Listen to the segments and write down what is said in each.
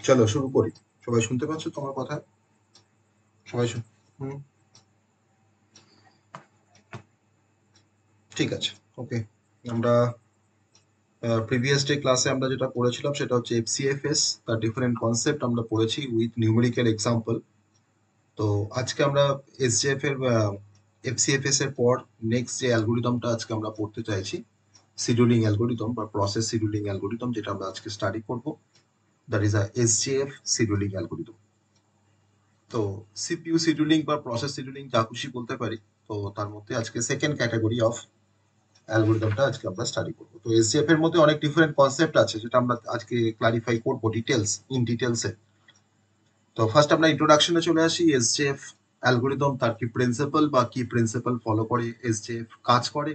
চলো শুরু করি। সবাই শুনতে পাচ্ছ তোমার কথা? সবাই ঠিক আছে, ওকে। আমরা প্রিভিয়াস ডে ক্লাসে আমরা যেটা পড়েছিলাম সেটা হচ্ছে এফসিএফএস, তার ডিফারেন্ট কনসেপ্ট আমরা পড়েছি উইথ নিউমেরিক্যাল এক্সাম্পল। তো আজকে আমরা এসজিএফ এর এফসিএফএস এর পর নেক্সট যে অ্যালগোরিদমটা আজকে আমরা পড়তে চাইছি, শিডিউলিং অ্যালগোরিদম বা প্রসেস শিডিউলিং অ্যালগোরিদম, যেটা আমরা আজকে স্টাডি করব, that is a SJF scheduling algorithm. তো সিপিইউ শিডিউলিং বা প্রসেস শিডিউলিং যা খুশি বলতে পারি। তো তার মধ্যে আজকে সেকেন্ড ক্যাটাগরি অফ অ্যালগোরিদমটা আজকে আমরা স্টাডি করব। তো এসজিএফ এর মধ্যে অনেক ডিফারেন্ট কনসেপ্ট আছে যেটা আমরা আজকে ক্লারিফাই করব ডিটেলসে। তো ফার্স্ট আমরা ইন্ট্রোডাকশনে চলে আসি। এসজিএফ অ্যালগোরিদম, তার কি প্রিন্সিপাল বা কি প্রিন্সিপাল ফলো করে এসজিএফ কাজ করে,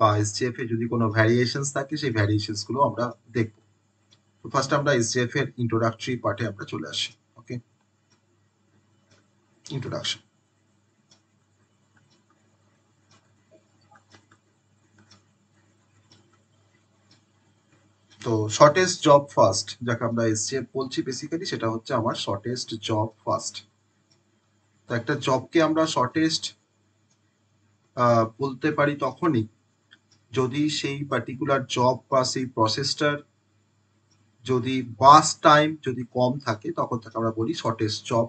বা এসজিএফ এ যদি কোনো ভ্যারিয়েশনস থাকে সেই ভ্যারিয়েশনস গুলো আমরা দেখব। তো ফার্স্ট আমরা এসজিএফ এর ইন্ট্রোডাক্টরি পার্টে আমরা চলে আসি। ওকে, ইন্ট্রোডাকশন। তো শর্টেস্ট জব ফার্স্ট, যাকে আমরা এসজিএফ বলছি বেসিক্যালি, সেটা হচ্ছে আমার শর্টেস্ট জব ফার্স্ট। তো একটা জবকে আমরা শর্টেস্ট বলতে পারি তখনই যদি সেই পার্টিকুলার জব বা সেই প্রসেসটার যদি বাস টাইম যদি কম থাকে, তখন তাকে আমরা বলি শর্টেস্ট জব।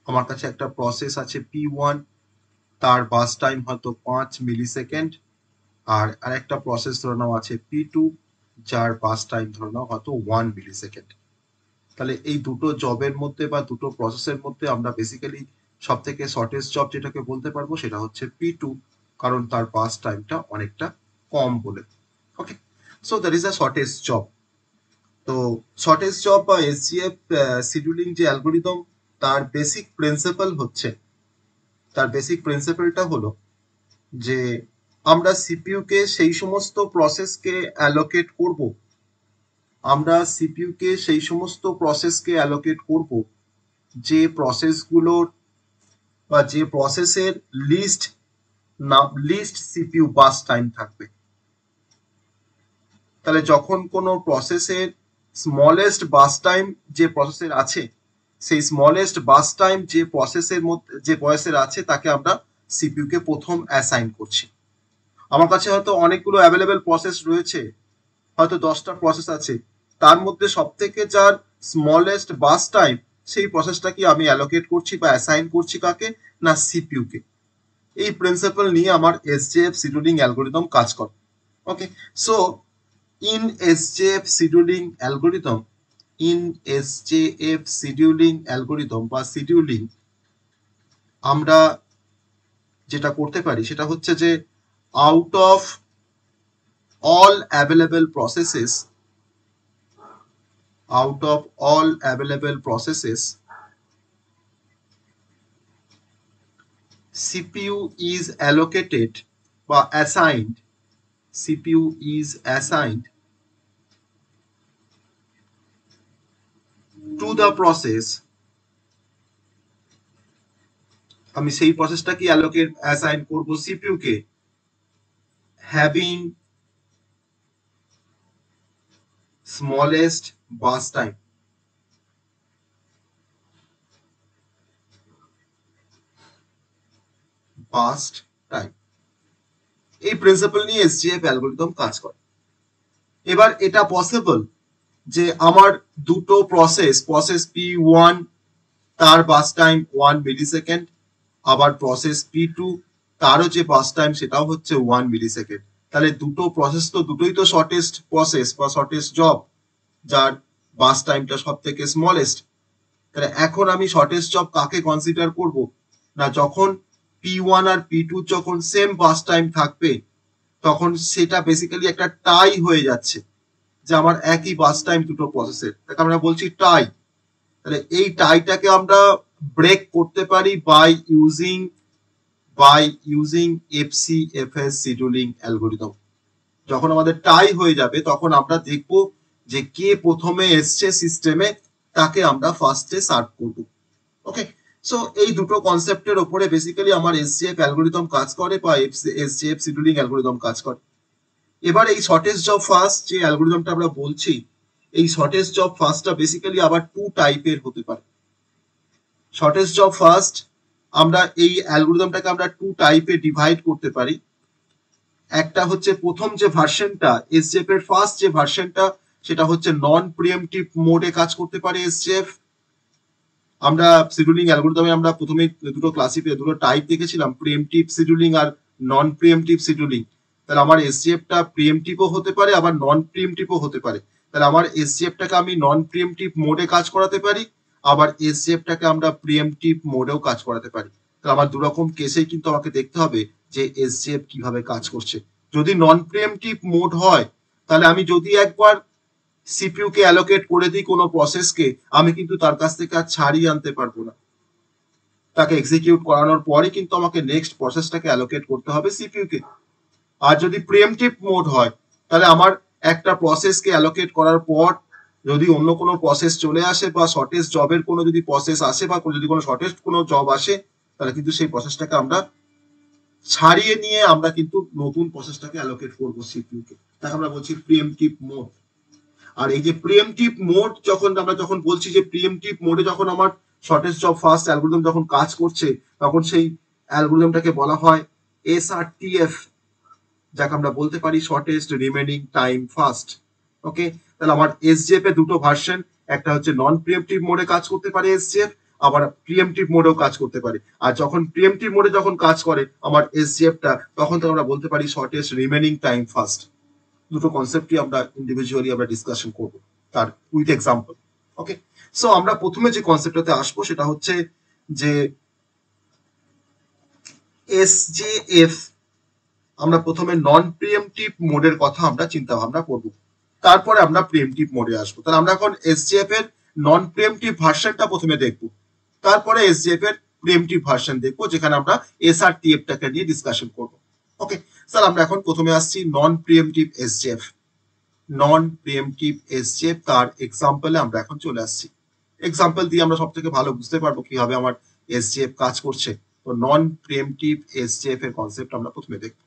আমার কাছে একটা প্রসেস আছে P1, তার বাস টাইম হয়তো 5 মিলি সেকেন্ড, আর আরেকটা প্রসেস ধরে নাও আছে P2, যার বাস টাইম ধরে নাও হয়তো 1 মিলি সেকেন্ড। তাহলে এই দুটো জবের মধ্যে বা দুটো প্রসেসের মধ্যে আমরা বেসিক্যালি সব থেকে শর্টেস্ট জব যেটাকে বলতে পারবো সেটা হচ্ছে P2, কারণ তার পাস টাইমটা অনেকটা কম বলে। Okay, so that is a shortest job. তো শর্টেস্ট জব বা এসজিএফ শিডিউলিং যে অ্যালগোরিদম, তার বেসিক প্রিন্সিপালটা হলো যে আমরা সিপিইউ কে সেই সমস্ত প্রসেসকে অ্যালোকেট করব, যে প্রসেসগুলোর বা যে প্রসেসের লিস্ট সিপিইউ বাস টাইম থাকবে। তাহলে যখন কোনো প্রসেসের স্মলেস্ট বাস টাইম যে প্রসেসের আছে, সেই স্মলেস্ট বাস টাইম যে প্রসেসের আছে তাকে আমরা সিপিইউ কে প্রথম অ্যাসাইন করছি। আমার কাছে হয়তো অনেকগুলো অ্যাভেলেবেল প্রসেস রয়েছে, হয়তো 10টা প্রসেস আছে, তার মধ্যে সব থেকে যার স্মলেস্ট বাস টাইম, সেই প্রসেসটাকে আমি অ্যালোকেট করছি বা অ্যাসাইন করছি কাকে, না সিপিইউ কে। এই প্রিন্সিপাল নিয়ে আমার এসজেএফ শিডিউলিং অ্যালগোরিদম কাজ করে। ওকে, সো ইন এসজেএফ শিডিউলিং অ্যালগোরিদম বা শিডিউলিং আমরা যেটা করতে পারি সেটা হচ্ছে যে out of all available processes, CPU is allocated বা assigned to the process। আমি সেই প্রসেসটাকে অ্যাসাইন করব CPU কে, having smallest bus time। এই প্রিন্সিপাল নিয়ে এসজিএফ অ্যালগোরিদম কাজ করে। এবার এটা পসিবল যে আমার দুটো প্রসেস P1, তার বাস টাইম 1 মিলি সেকেন্ড, আবার প্রসেস P2, তারও যে বাস টাইম সেটাও হচ্ছে 1 মিলি সেকেন্ড। তাহলে দুটো প্রসেস তো দুটোই তো শর্টেস্ট প্রসেস বা শর্টেস্ট জব, যার বাস টাইমটা সব থেকে স্মলেস্ট। তাহলে এখন আমি শর্টেস্ট জব কাকে কনসিডার করব, না যখন P1 আর P2 যখন সেম বাস টাইম থাকবে, তখন সেটা বেসিক্যালি একটা টাই হয়ে যাচ্ছে, যে আমার একই বাস টাইম দুটো প্রসেসের, তাকে আমরা বলছি টাই। তাহলে এই টাইটাকে আমরা ব্রেক করতে পারি বাই ইউজিং এফসিএফএস শিডিউলিং অ্যালগোরিদম। যখন আমাদের টাই হয়ে যাবে তখন আমরা দেখব যে কে প্রথমে এসছে সিস্টেমে, তাকে আমরা ফার্স্টে সার্ভ করব। ওকে, সো এই দুটো কনসেপ্টের উপরে বেসিক্যালি আমার এসজিএফ অ্যালগোরিদম কাজ করে বা এসজিএফ শিডিউলিং অ্যালগোরিদম কাজ করে। এবার এই শর্টেস্ট জব ফার্স্ট যে অ্যালগোরিদমটা আমরা বলছি, এই শর্টেস্ট জব ফার্স্টটা বেসিক্যালি আবার টু টাইপের হতে পারে। শর্টেস্ট জব ফার্স্ট আমরা এই অ্যালগোরিদমটাকে আমরা টু টাইপে ডিভাইড করতে পারি। একটা হচ্ছে প্রথম যে ভার্সনটা এসজেএফ এর ফার্স্ট যে ভার্সনটা সেটা হচ্ছে নন প্রিএমটিভ মোডে কাজ করতে পারে এসজেএফ। আমরা শিডিউলিং অ্যালগোরিদমে আমরা প্রথমে দুটো টাইপ দেখেছিলাম, প্রিএমটিভ শিডিউলিং আর নন প্রিএমটিভ শিডিউলিং। তাহলে আমার এসজিএফটা প্রিএমটিভও হতে পারে আবার নন প্রিএমটিভও হতে পারে। তাহলে আমার এসজিএফটাকে আমি নন প্রিএমটিভ মোডে কাজ করাতে পারি, আবার এসজিএফটাকে আমরা প্রিএমটিভ মোডেও কাজ করাতে পারি। তাহলে আমার দুরকম কেসেই কিন্তু আমাকে দেখতে হবে যে এসজিএফ কিভাবে কাজ করছে। যদি নন প্রিএমটিভ মোড হয় তাহলে আমি যদি একবার সিপিইউ কে অ্যালোকেট করে দিই কোনো প্রসেসকে, আমি কিন্তু তার কাছ থেকে আর ছাড়িয়ে আনতে পারবো না। তাকে এক্সিকিউট করানোর পরে কিন্তু আমাকে নেক্সট প্রসেসটাকে অ্যালোকেট করতে হবে সিপিইউ কে। আর যদি প্রিএমটিভ মোড হয় তাহলে আমার একটা প্রসেসকে অ্যালোকেট করার পর যদি অন্য কোনো প্রসেস চলে আসে বা শর্টেস্ট জবের কোনো যদি প্রসেস আসে বা যদি কোনো শর্টেস্ট কোনো জব আসে তাহলে কিন্তু সেই প্রসেসটাকে আমরা ছাড়িয়ে নিয়ে আমরা কিন্তু নতুন প্রসেসটাকে অ্যালোকেট করবো সিপিইউ কে। তাকে আমরা বলছি প্রিএমটিভ মোড। আর এই যে প্রিএমটিভ মোড যখন বলছি যে প্রিএমটিভ মোডে যখন আমার শর্টেস্ট জব ফার্স্ট অ্যালগোরিদম যখন কাজ করছে তখন সেই অ্যালগোরিদমটাকে বলা হয় এসআরটিএফ, যাকে আমরা বলতে পারি শর্টেস্ট রিমেনিং টাইম ফার্স্ট। ওকে, তাহলে আমার এসজিএফ এর দুটো ভার্সন, একটা হচ্ছে নন প্রিএমটিভ মোডে কাজ করতে পারে এসজিএফ, আবার প্রিএমটিভ মোডেও কাজ করতে পারে। আর যখন প্রিএমটিভ মোডে যখন কাজ করে আমার এসজিএফটা, তখন তো আমরা বলতে পারি শর্টেস্ট রিমেনিং টাইম ফার্স্ট। দুটো কনসেপ্টই আমরা ইন্ডিভিজুয়ালি আমরা ডিসকাশন করব তার উইথ এক্সাম্পল। ওকে, সো আমরা প্রথমে যে কনসেপ্টটাতে আসবো সেটা হচ্ছে যে এসজেএফ, আমরা প্রথমে নন প্রিএমটিভ মোডের কথা আমরা চিন্তা ভাবনা করব, তারপরে আমরা প্রিএমটিভ মোডে আসবো। তাহলে আমরা এখন এসজেএফ এর নন প্রিএমটিভ ভার্সনটা প্রথমে দেখবো, তারপরে এসজেএফ এর প্রিএমটিভ ভার্সন দেখবো যেখানে আমরা এসআরটিএফটাকে নিয়ে ডিসকাশন করবো। ওকে, স্যার আমরা এখন প্রথমে আসছি নন প্রিএমটিভ এসজেএফ। নন প্রিএমটিভ এসজেএফ তার এক্সাম্পলে আমরা এখন চলে আসছি। এক্সাম্পল দিয়ে আমরা সব থেকে ভালো বুঝতে পারবো কিভাবে আমার এসজেএফ কাজ করছে। তো নন প্রিএমটিভ এসজেএফ এর কনসেপ্ট আমরা প্রথমে দেখবো।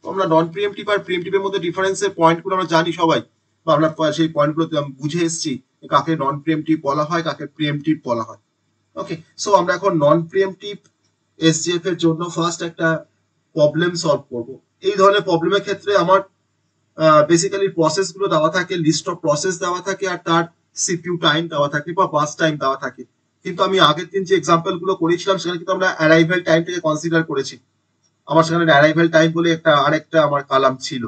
তো আমরা নন প্রিএমটিভ আর প্রিএমটিভ এর মধ্যে ডিফারেন্সের পয়েন্টগুলো আমরা জানি সবাই, বা আমরা সেই পয়েন্টগুলো বুঝে এসেছি কাকে নন প্রিএমটিভ বলা হয় কাকে প্রিএমটিভ বলা হয়। ওকে, সো আমরা এখন নন প্রিএমটিভ এসজেএফ এর জন্য ফার্স্ট একটা প্রবলেম সলভ করব। এই ধরনের প্রবলেমের ক্ষেত্রে আমার বেসিক্যালি প্রসেস গুলো দেওয়া থাকে, লিস্ট অফ প্রসেস দেওয়া থাকে আর তার সিপিইউ টাইম দেওয়া থাকে বা বাস টাইম দেওয়া থাকে। কিন্তু আমি আগের দিন যে এক্সাম্পল গুলো করেছিলাম সেখানে কিন্তু আমরা অ্যারাইভেল টাইমটাকে কনসিডার করেছি। আমার সেখানে অ্যারাইভেল টাইম বলে আরেকটা আমার কালাম ছিল।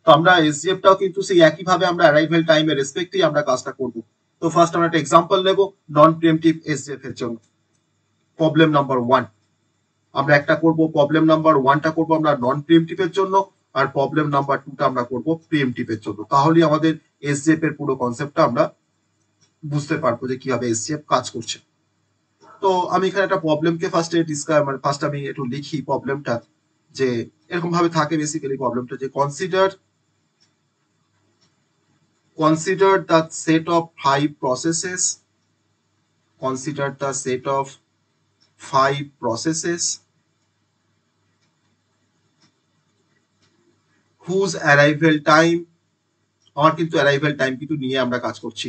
তো আমরা এসজিএফটাও কিন্তু সেই একইভাবে আমরা অ্যারাইভেল টাইমের রেসপেক্টেই আমরা কাজটা করব। তো ফার্স্ট আমরা একটা এক্সাম্পল নেব নন প্রিএমটিভ এসজিএফ এর জন্য। প্রবলেম নাম্বার 1 আমরা একটা করব, প্রবলেম নাম্বার 1টা করব আমরা নন প্রিএমটিভ এর জন্য, আর প্রবলেম নাম্বার 2টা আমরা করব প্রিএমটিভ এর জন্য। তাহলেই আমাদের এসজিএফ এর পুরো কনসেপ্টটা আমরা বুঝতে পারবো যে কিভাবে এসজিএফ কাজ করছে। তো আমি এখানে একটা প্রবলেমকে ফার্স্ট আমি একটু লিখি প্রবলেমটা, যে এরকম ভাবে থাকে বেসিক্যালি প্রবলেমটা, যে consider the set of 5 processes, consider the set of 5 processes whose arrival time, আমার কিন্তু অ্যারাইভেল টাইম কিন্তু নিয়ে আমরা কাজ করছি,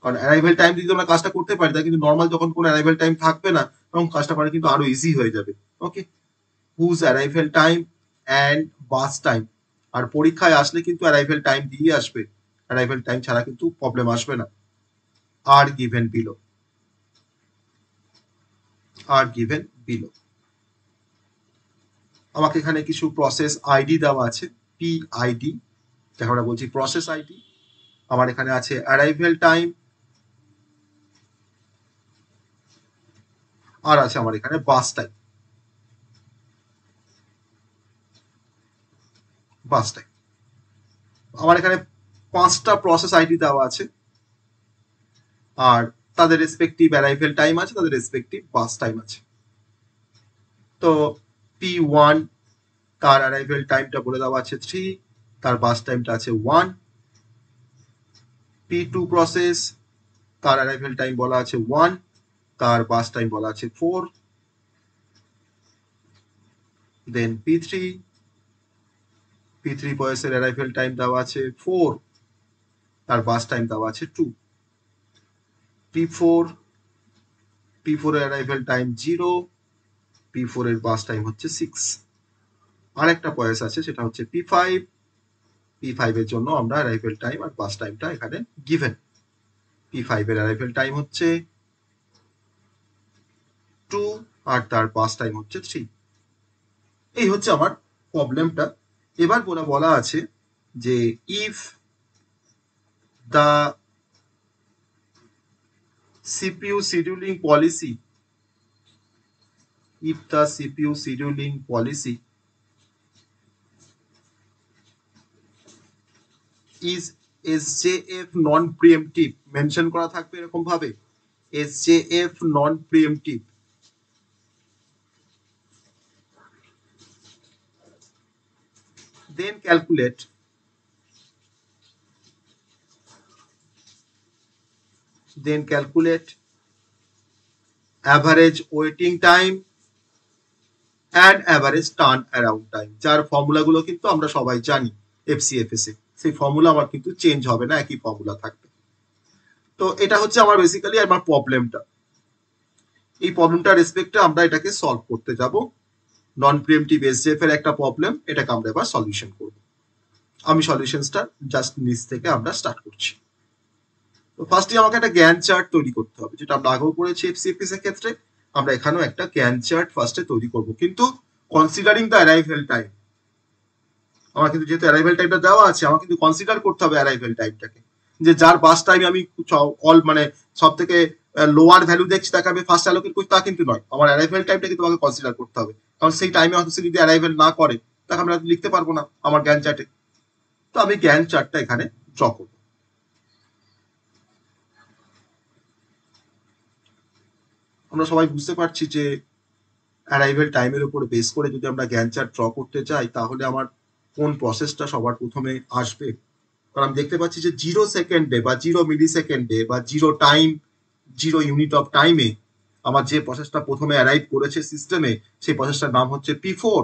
কারণ অ্যারাইভেল টাইম যদি আমরা কাজটা করতে পারি তা কিন্তু নর্মাল যখন কোনো অ্যারাইভেল টাইম থাকবে না তখন কাজটা করা কিন্তু আরো ইজি হয়ে যাবে। Okay, whose arrival time and burst time, আর পরীক্ষায় আসলে কিন্তু অ্যারাইভেল টাইম দিয়ে আসবে, অ্যারাইভেল টাইম ছাড়া কিন্তু প্রবলেম আসবে না। Are given below, are given below. আমাকে এখানে কিছু প্রসেস আইডি দেওয়া আছে, পিআইডি, যাকে আমরা বলছি প্রসেস আইডি। আমার এখানে আছে অ্যারাইভেল টাইম, আর আছে আমার এখানে বাস টাইম, বাস টাইম। আমার এখানে 5টা প্রসেস আইডি দেওয়া আছে, আর তাদের রেসপেক্টিভ অ্যারাইভেল টাইম আছে, তাদের রেসপেক্টিভ বাস টাইম আছে। তো P1 তার অ্যারাইভেল টাইমটা বলে দেওয়া আছে 3, তার বাস টাইমটা আছে 1। P2 প্রসেস তার অ্যারাইভেল টাইম বলা আছে 1, তার বাস টাইম বলা আছে 4। দেন P3 প্রসেসের অ্যারাইভেল টাইম দেওয়া আছে 4, তার বাস টাইম দেওয়া আছে 2। P4 এর অ্যারাইভেল টাইম 0, P4 এর বাস টাইম হচ্ছে 6। আরেকটা পয়েস আছে সেটা হচ্ছে P5 এর জন্য আমরা অ্যারাইভেল টাইম আর বাস টাইমটা এখানে গিভেন। P5 এর অ্যারাইভেল টাইম হচ্ছে 2 আর তার বাস টাইম হচ্ছে 3। এই হচ্ছে আমার প্রবলেমটা। এবার বলা আছে যে if the CPU scheduling policy is SJF non preemptive, mention করা থাকবে এরকম ভাবে SJF non preemptive, then calculate average waiting time and average turn around time, যার ফর্মুলাগুলো কিন্তু আমরা সবাই জানি FCFS এ। সেই ফর্মুলা আমার কিন্তু চেঞ্জ হবে না, একই ফর্মুলা থাকবে। তো এটা হচ্ছে আমার বেসিক্যালি আমার প্রবলেমটা। এই প্রবলেমটা রেসপেক্টে আমরা এটাকে সলভ করতে যাব। নন প্রিএমটিভ এসজেএফ এর একটা প্রবলেম, এটাকে আমরা এবার সলিউশন করব। আমি সলিউশনসটা জাস্ট নিচ থেকে আমরা স্টার্ট করছি। তো ফার্স্টে আমাকে একটা জ্ঞান চার্ট তৈরি করতে হবে, যেটা আমরা আগেও করেছি এফসিএফএস এর ক্ষেত্রে। আমরা এখানেও একটা জ্ঞান চার্ট ফার্স্টে তৈরি করব, কিন্তু কনসিডারিং দ্য অ্যারাইভেল টাইম। আমার কিন্তু যেহেতু অ্যারাইভেল টাইমটা দেওয়া আছে, আমার কিন্তু কনসিডার করতে হবে অ্যারাইভেল টাইমটাকে, যে যার বাস টাইম আমি অল মানে সব থেকে লোয়ার ভ্যালু দেখছি তাকে আমি ফার্স্ট অ্যালোকেট করছি তা কিন্তু নয়। আমার অ্যারাইভেল টাইমটা কিন্তু আমাকে কনসিডার করতে হবে, কারণ সেই টাইমে হয়তো সে যদি অ্যারাইভেল না করে তাকে আমরা লিখতে পারবো না আমার জ্ঞান চার্টে। তো আমি জ্ঞান চার্টটা এখানে ড্র করব। আমরা সবাই বুঝতে পারছি যে অ্যারাইভেল টাইমের উপর বেস করে যদি আমরা জ্ঞান চার্ট ড্র করতে চাই, তাহলে আমার কোন প্রসেসটা সবার প্রথমে আসবে। কারণ আমি দেখতে পাচ্ছি যে 0 সেকেন্ডে বা 0 মিলি সেকেন্ডে বা 0 টাইম 0 ইউনিট অফ টাইমে আমার যে প্রসেসটা প্রথমে অ্যারাইভ করেছে সিস্টেমে, সেই প্রসেসটার নাম হচ্ছে P4।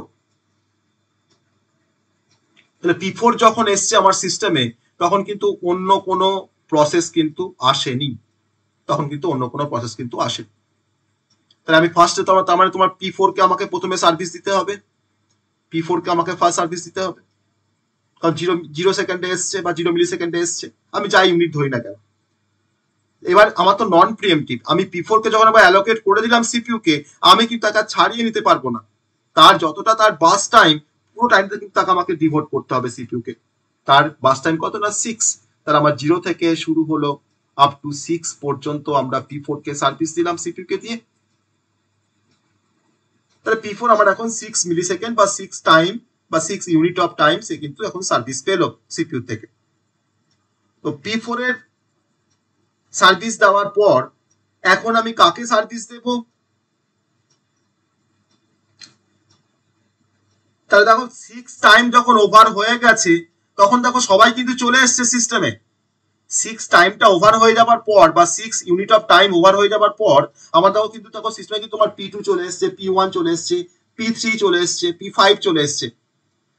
তাহলে P4 যখন এসছে আমার সিস্টেমে, তখন কিন্তু অন্য কোনো প্রসেস কিন্তু আসেনি, তাহলে আমি ফার্স্টে তার মানে তোমার P4 কে আমাকে প্রথমে সার্ভিস দিতে হবে, ফার্স্ট সার্ভিস দিতে হবে, কারণ 0 সেকেন্ডে এসছে বা 0 মিলি সেকেন্ডে এসছে, আমি যাই ইউনিট ধরি না কেন। এবার আমার তো নন প্রিএমটিভ, আমি P4 কে যখন আবার অ্যালোকেট করে দিলাম সিপিইউ কে, আমি কিন্তু তাকে ছাড়িয়ে নিতে পারবো না। তার যতটা তার বাস টাইম, পুরো টাইমটা কিন্তু তাকে আমাকে ডিভোট করতে হবে সিপিইউ কে। তার বাস টাইম কত না 6, তাহলে আমার 0 থেকে শুরু হলো আপ টু 6 পর্যন্ত আমরা P4 কে সার্ভিস দিলাম সিপিইউ কে দিয়ে। তাহলে P4 আমার এখন 6 মিলি সেকেন্ড বা 6 টাইম বা 6 ইউনিট অফ টাইম সে কিন্তু এখন সার্ভিস পেলো সিপিইউ থেকে। তো P4 এর সার্ভিস দেওয়ার পর এখন আমি কাকে সার্ভিস দেব? তাহলে দেখো 6 টাইম যখন ওভার হয়ে গেছে, তখন দেখো সবাই কিন্তু চলে এসছে সিস্টেমে। 6 টাইমটা ওভার হয়ে যাবার পর বা 6 ইউনিট অফ টাইম ওভার হয়ে যাবার পর আমার দেখো সিস্টেমে কিন্তু তোমার P2 চলে এসছে, P1 চলে এসছে, P3 চলে এসছে, P5 চলে এসছে।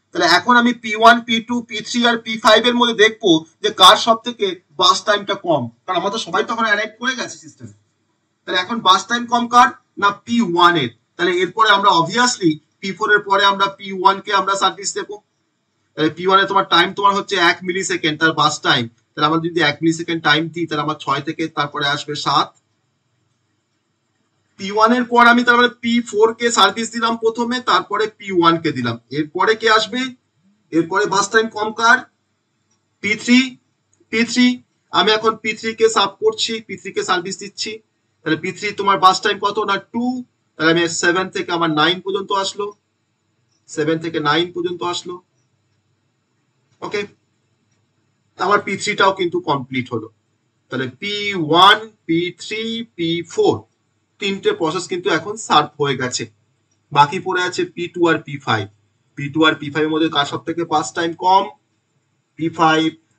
তাহলে এখন আমি P1, P2, P3 আর P5 এর মধ্যে দেখবো যে কার সব থেকে বাস টাইমটা কম, কারণ আমাদের সবাই তখন অ্যারাইভ করে গেছে সিস্টেমে। তাহলে এখন বাস টাইম কম কার না P1 এর। তাহলে এরপরে আমরা অবভিয়াসলি P4 এর পরে আমরা P1 কে আমরা সার্ভিস দেবো। তাহলে P1 এ তোমার টাইম তোমার হচ্ছে 1 মিলি সেকেন্ড তার বাস টাইম। তাহলে আমরা যদি 1 মিলি সেকেন্ড টাইম দিই, তাহলে আমার 6 থেকে তারপরে আসবে 7। P1 এর পর আমি তারপরে P4 কে সার্ভিস দিলাম প্রথমে, তারপরে P1 কে দিলাম। এরপরে কে আসবে? এরপরে বাস টাইম কম কার? P3 আমি এখন P3 কে সার্ভ করছি, P3 কে সার্ভিস দিচ্ছি। তাহলে P3 তোমার বাস টাইম কত না 2। তাহলে আমি 7 থেকে আমার 9 পর্যন্ত আসলো, 7 থেকে 9 পর্যন্ত আসলো। ওকে, আমার P3টাও কিন্তু কমপ্লিট হলো। তাহলে P1, P3, P4 তিনটে প্রসেস কিন্তু এখন সার্ভ হয়ে গেছে। বাকি পড়ে আছে P2 আর P5 এর মধ্যে কার সব থেকে বাস টাইম কম? P5।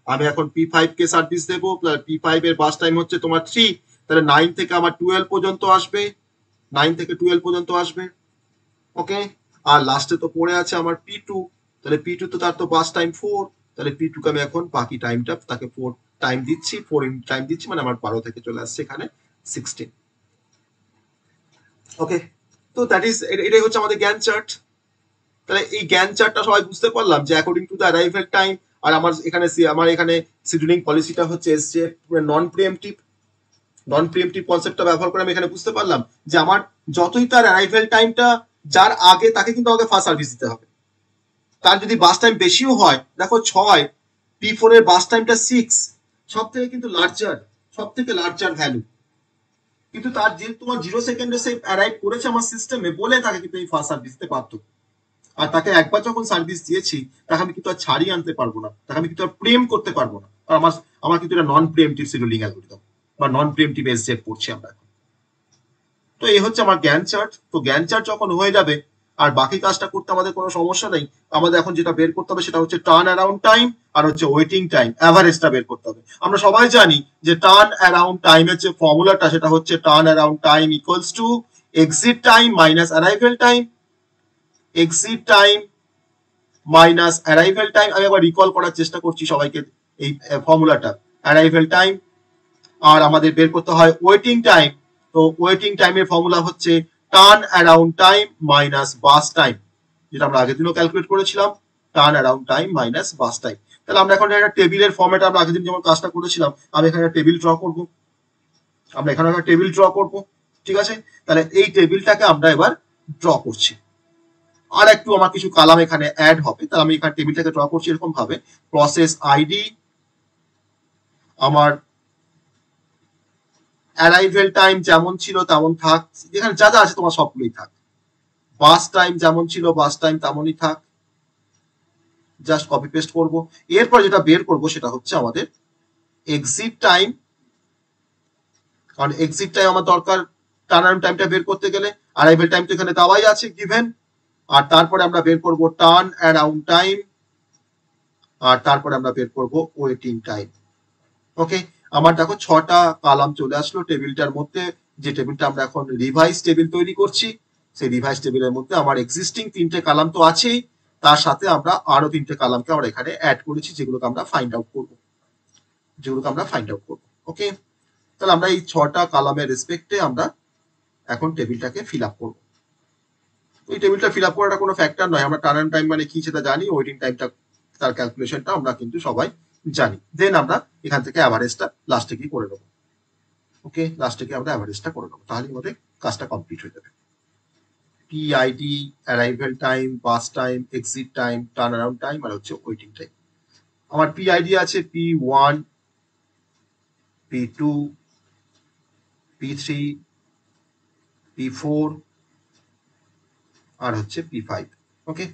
আমি এখন P5 কে সার্ভিস দেবো। P5 এর বাস টাইম হচ্ছে তোমার 3, তাহলে 9 থেকে আমার 12 পর্যন্ত আসবে, 9 থেকে 12 পর্যন্ত আসবে। ওকে, আর লাস্টে তো পড়ে আছে আমার P2, তাহলে P2 তো তার তো বাস টাইম 4, তাহলে P2 কে আমি এখন বাকি টাইমটা তাকে 4 টাইম দিচ্ছি, 4 ইউনিট টাইম দিচ্ছি, মানে আমার 12 থেকে চলে আসছে এখানে 16। ওকে, তো দ্যাট ইজ, এটাই হচ্ছে আমাদের গ্যান চার্ট। তাহলে এই গ্যান চার্টটা সবাই বুঝতে পারলাম যে according to the arrival time, আর আমার এখানে শিডিউলিং পলিসিটা হচ্ছে এসজেএফ নন প্রিএমপ্টিভ। নন প্রিএমপ্টিভ কনসেপ্টটা ব্যবহার করে আমি এখানে বুঝতে পারলাম যে আমার যতই তার অ্যারাইভেল টাইমটা যার আগে, তাকে কিন্তু আমাকে ফার্স্ট সার্ভিস দিতে হবে। তার যদি বাস টাইম বেশিও হয়, দেখো 6, P4 এর বাস টাইমটা 6, সব থেকে কিন্তু লার্জার ভ্যালু, কিন্তু তার যেহেতু তোমার 0 সেকেন্ডে সে অ্যারাইভ করেছে আমার সিস্টেমে, বলে তাকে কিন্তু এই ফার্স্ট সার্ভিস দিতে পারতো। আর তাকে একবার যখন সার্ভিস দিয়েছি, তাকে আমি কিন্তু আর ছাড়িয়ে আনতে পারবো না, তাকে আমি কিন্তু আর প্রেম করতে পারবো না। আর আমার কিন্তু এটা নন প্রিএমপ্টিভ শিডিউলিং অ্যালগরিদম বা নন প্রিএমপ্টিভ এসজেএফ পড়ছি আমরা এখন। তো এই হচ্ছে আমার গ্যান চার্ট। তো গ্যান চার্ট যখন হয়ে যাবে, আর বাকি কাজটা করতে আমাদের কোনো সমস্যা নেই। আমাদের এখন যেটা বের করতে হবে সেটা হচ্ছে টার্ন অ্যারাউন্ড টাইম আর হচ্ছে ওয়েটিং টাইম, অ্যাভারেজটা বের করতে হবে। আমরা সবাই জানি যে টার্ন অ্যারাউন্ড টাইমের যে ফর্মুলাটা, সেটা হচ্ছে turn around time equals to exit time minus arrival time. Exit time minus arrival time, আমি একবার রিকল করার চেষ্টা করছি সবাইকে এই ফর্মুলাটা। অ্যারাইভেল টাইম, আর আমাদের বের করতে হয় ওয়েটিং টাইম। তো ওয়েটিং টাইমের ফর্মুলা হচ্ছে টার্ন অ্যারাউন্ড টাইম মাইনাস বাস টাইম, যেটা আমরা আগের দিনও ক্যালকুলেট করেছিলাম, টার্ন অ্যারাউন্ড টাইম মাইনাস বাস টাইম। তাহলে আমরা এখন একটা টেবিলের ফর্মেট, আমরা আগের দিন যেমন কাজটা করেছিলাম, আমি এখানে একটা টেবিল ড্র করব। আমরা এখানে একটা টেবিল ড্র করব, ঠিক আছে? তাহলে এই টেবিলটাকে আমরা এবার ড্র করছি। আর একটু আমার কিছু কালাম এখানে অ্যাড হবে, তাহলে আমি এখানে টেবিলটাকে ড্র করছি এরকম ভাবে। প্রসেস আইডি, আমার অ্যারাইভেল টাইম যেমন ছিল তেমন থাক, যেখানে যা যা আছে তোমার সবগুলোই থাক। বাস টাইম যেমন ছিল, বাস টাইম তেমনই থাক, জাস্ট কপি পেস্ট করব। এরপর যেটা বের করব সেটা হচ্ছে আমাদের এক্সিট টাইম, কারণ এক্সিট টাইম আমার দরকার টার্ন অ্যারাউন্ড টাইমটা বের করতে গেলে। অ্যারাইভেল টাইম তো এখানে দেওয়াই আছে গিভেন। আর তারপরে আমরা বের করব টার্ন অ্যারাউন্ড টাইম, আর তারপরে আমরা বের করব ওয়েটিং টাইম। ওকে, আমার দেখো 6টা কালাম চলে আসলো টেবিলটার মধ্যে। যে টেবিলটা আমরা এখন রিভাইস টেবিল তৈরি করছি, সেই রিভাইস টেবিলের মধ্যে আমার এক্সিস্টিং 3টে কালাম তো আছেই, তার সাথে আমরা আরো 3টে কালামকে আমরা এখানে অ্যাড করেছি, যেগুলোকে আমরা ফাইন্ড আউট করব। ওকে, তাহলে আমরা এই 6টা কালামের রেসপেক্টে আমরা এখন টেবিলটাকে ফিল আপ করবো। এই টেবিলটা ফিল আপ করাটা কোনো ফ্যাক্টর নয়, আমরা টার্ন টাইম মানে কি সেটা জানি, ওয়েটিং টাইমটা তার ক্যালকুলেশনটা আমরা কিন্তু সবাই জানি। দেন আমরা এখান থেকে অ্যাভারেজটা লাস্টে কি করে নেবো। ওকে, লাস্টে কি আমরা অ্যাভারেজটা করে নেবো, তাহলে আমাদের কাজটা কমপ্লিট হয়ে যাবে। PID, arrival time, burst time, exit time, turn around time, আর হচ্ছে ওয়েটিং টাইম। আমার পিআইডি আছে P1, P2, P3, P4 আর হচ্ছে P5। ওকে,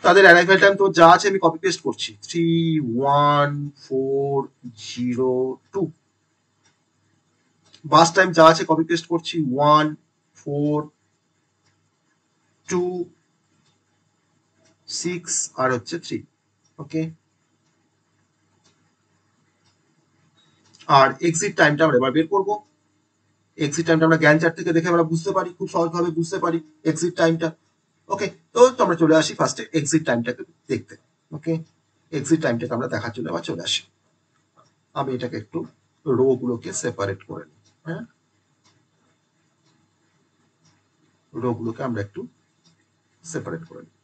তাদের অ্যারাইভেল টাইম তো যা আছে আমি কপি পেস্ট করছি, 31402। বাস টাইম যা আছে কপি পেস্ট করছি, 1426 আর হচ্ছে 3। ওকে, আর এক্সিট টাইমটা আমরা এবার বের করবো। এক্সিট টাইমটা আমরা গ্যান চার্ট থেকে দেখে আমরা বুঝতে পারি, খুব সহজভাবে বুঝতে পারি এক্সিট টাইমটা। ওকে, তো আমরা চলে আসি ফার্স্টে এক্সিট টাইমটাকে দেখতে। ওকে, এক্সিট টাইমটাকে আমরা দেখার জন্য আবার চলে আসি। আমি এটাকে একটু রো গুলোকে সেপারেট করে নিই। হ্যাঁ, রো গুলোকে আমরা একটু সেপারেট করে নিই।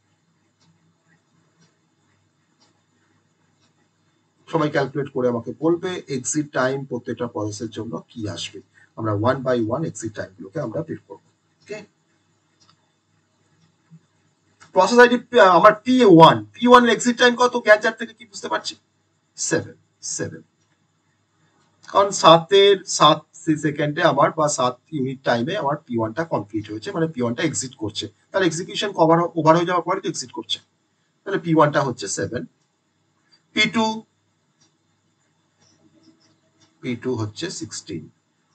সবাই ক্যালকুলেট করে আমাকে বলবে এক্সিট টাইম প্রত্যেকটা প্রসেসের জন্য কি আসবে। আমরা 1 বাই 1 এক্সিট টাইম গুলোকে আমরা বের করব। ওকে, প্রসেস আইডি আমার P1 এর এক্সিট টাইম কত, গ্যান চার্ট থেকে কি বুঝতে পারছি, 7। কারণ 7 সেকেন্ডে আমার বা 7 ইউনিট টাইমে আমার P1 টা কমপ্লিট হয়েছে, মানে P1 টা এক্সিট করছে, তার এক্সিকিউশন ওভার হয়ে যাওয়ার পরে এক্সিট করছে, তাহলে P1 টা হচ্ছে 7। P2 হচ্ছে 16,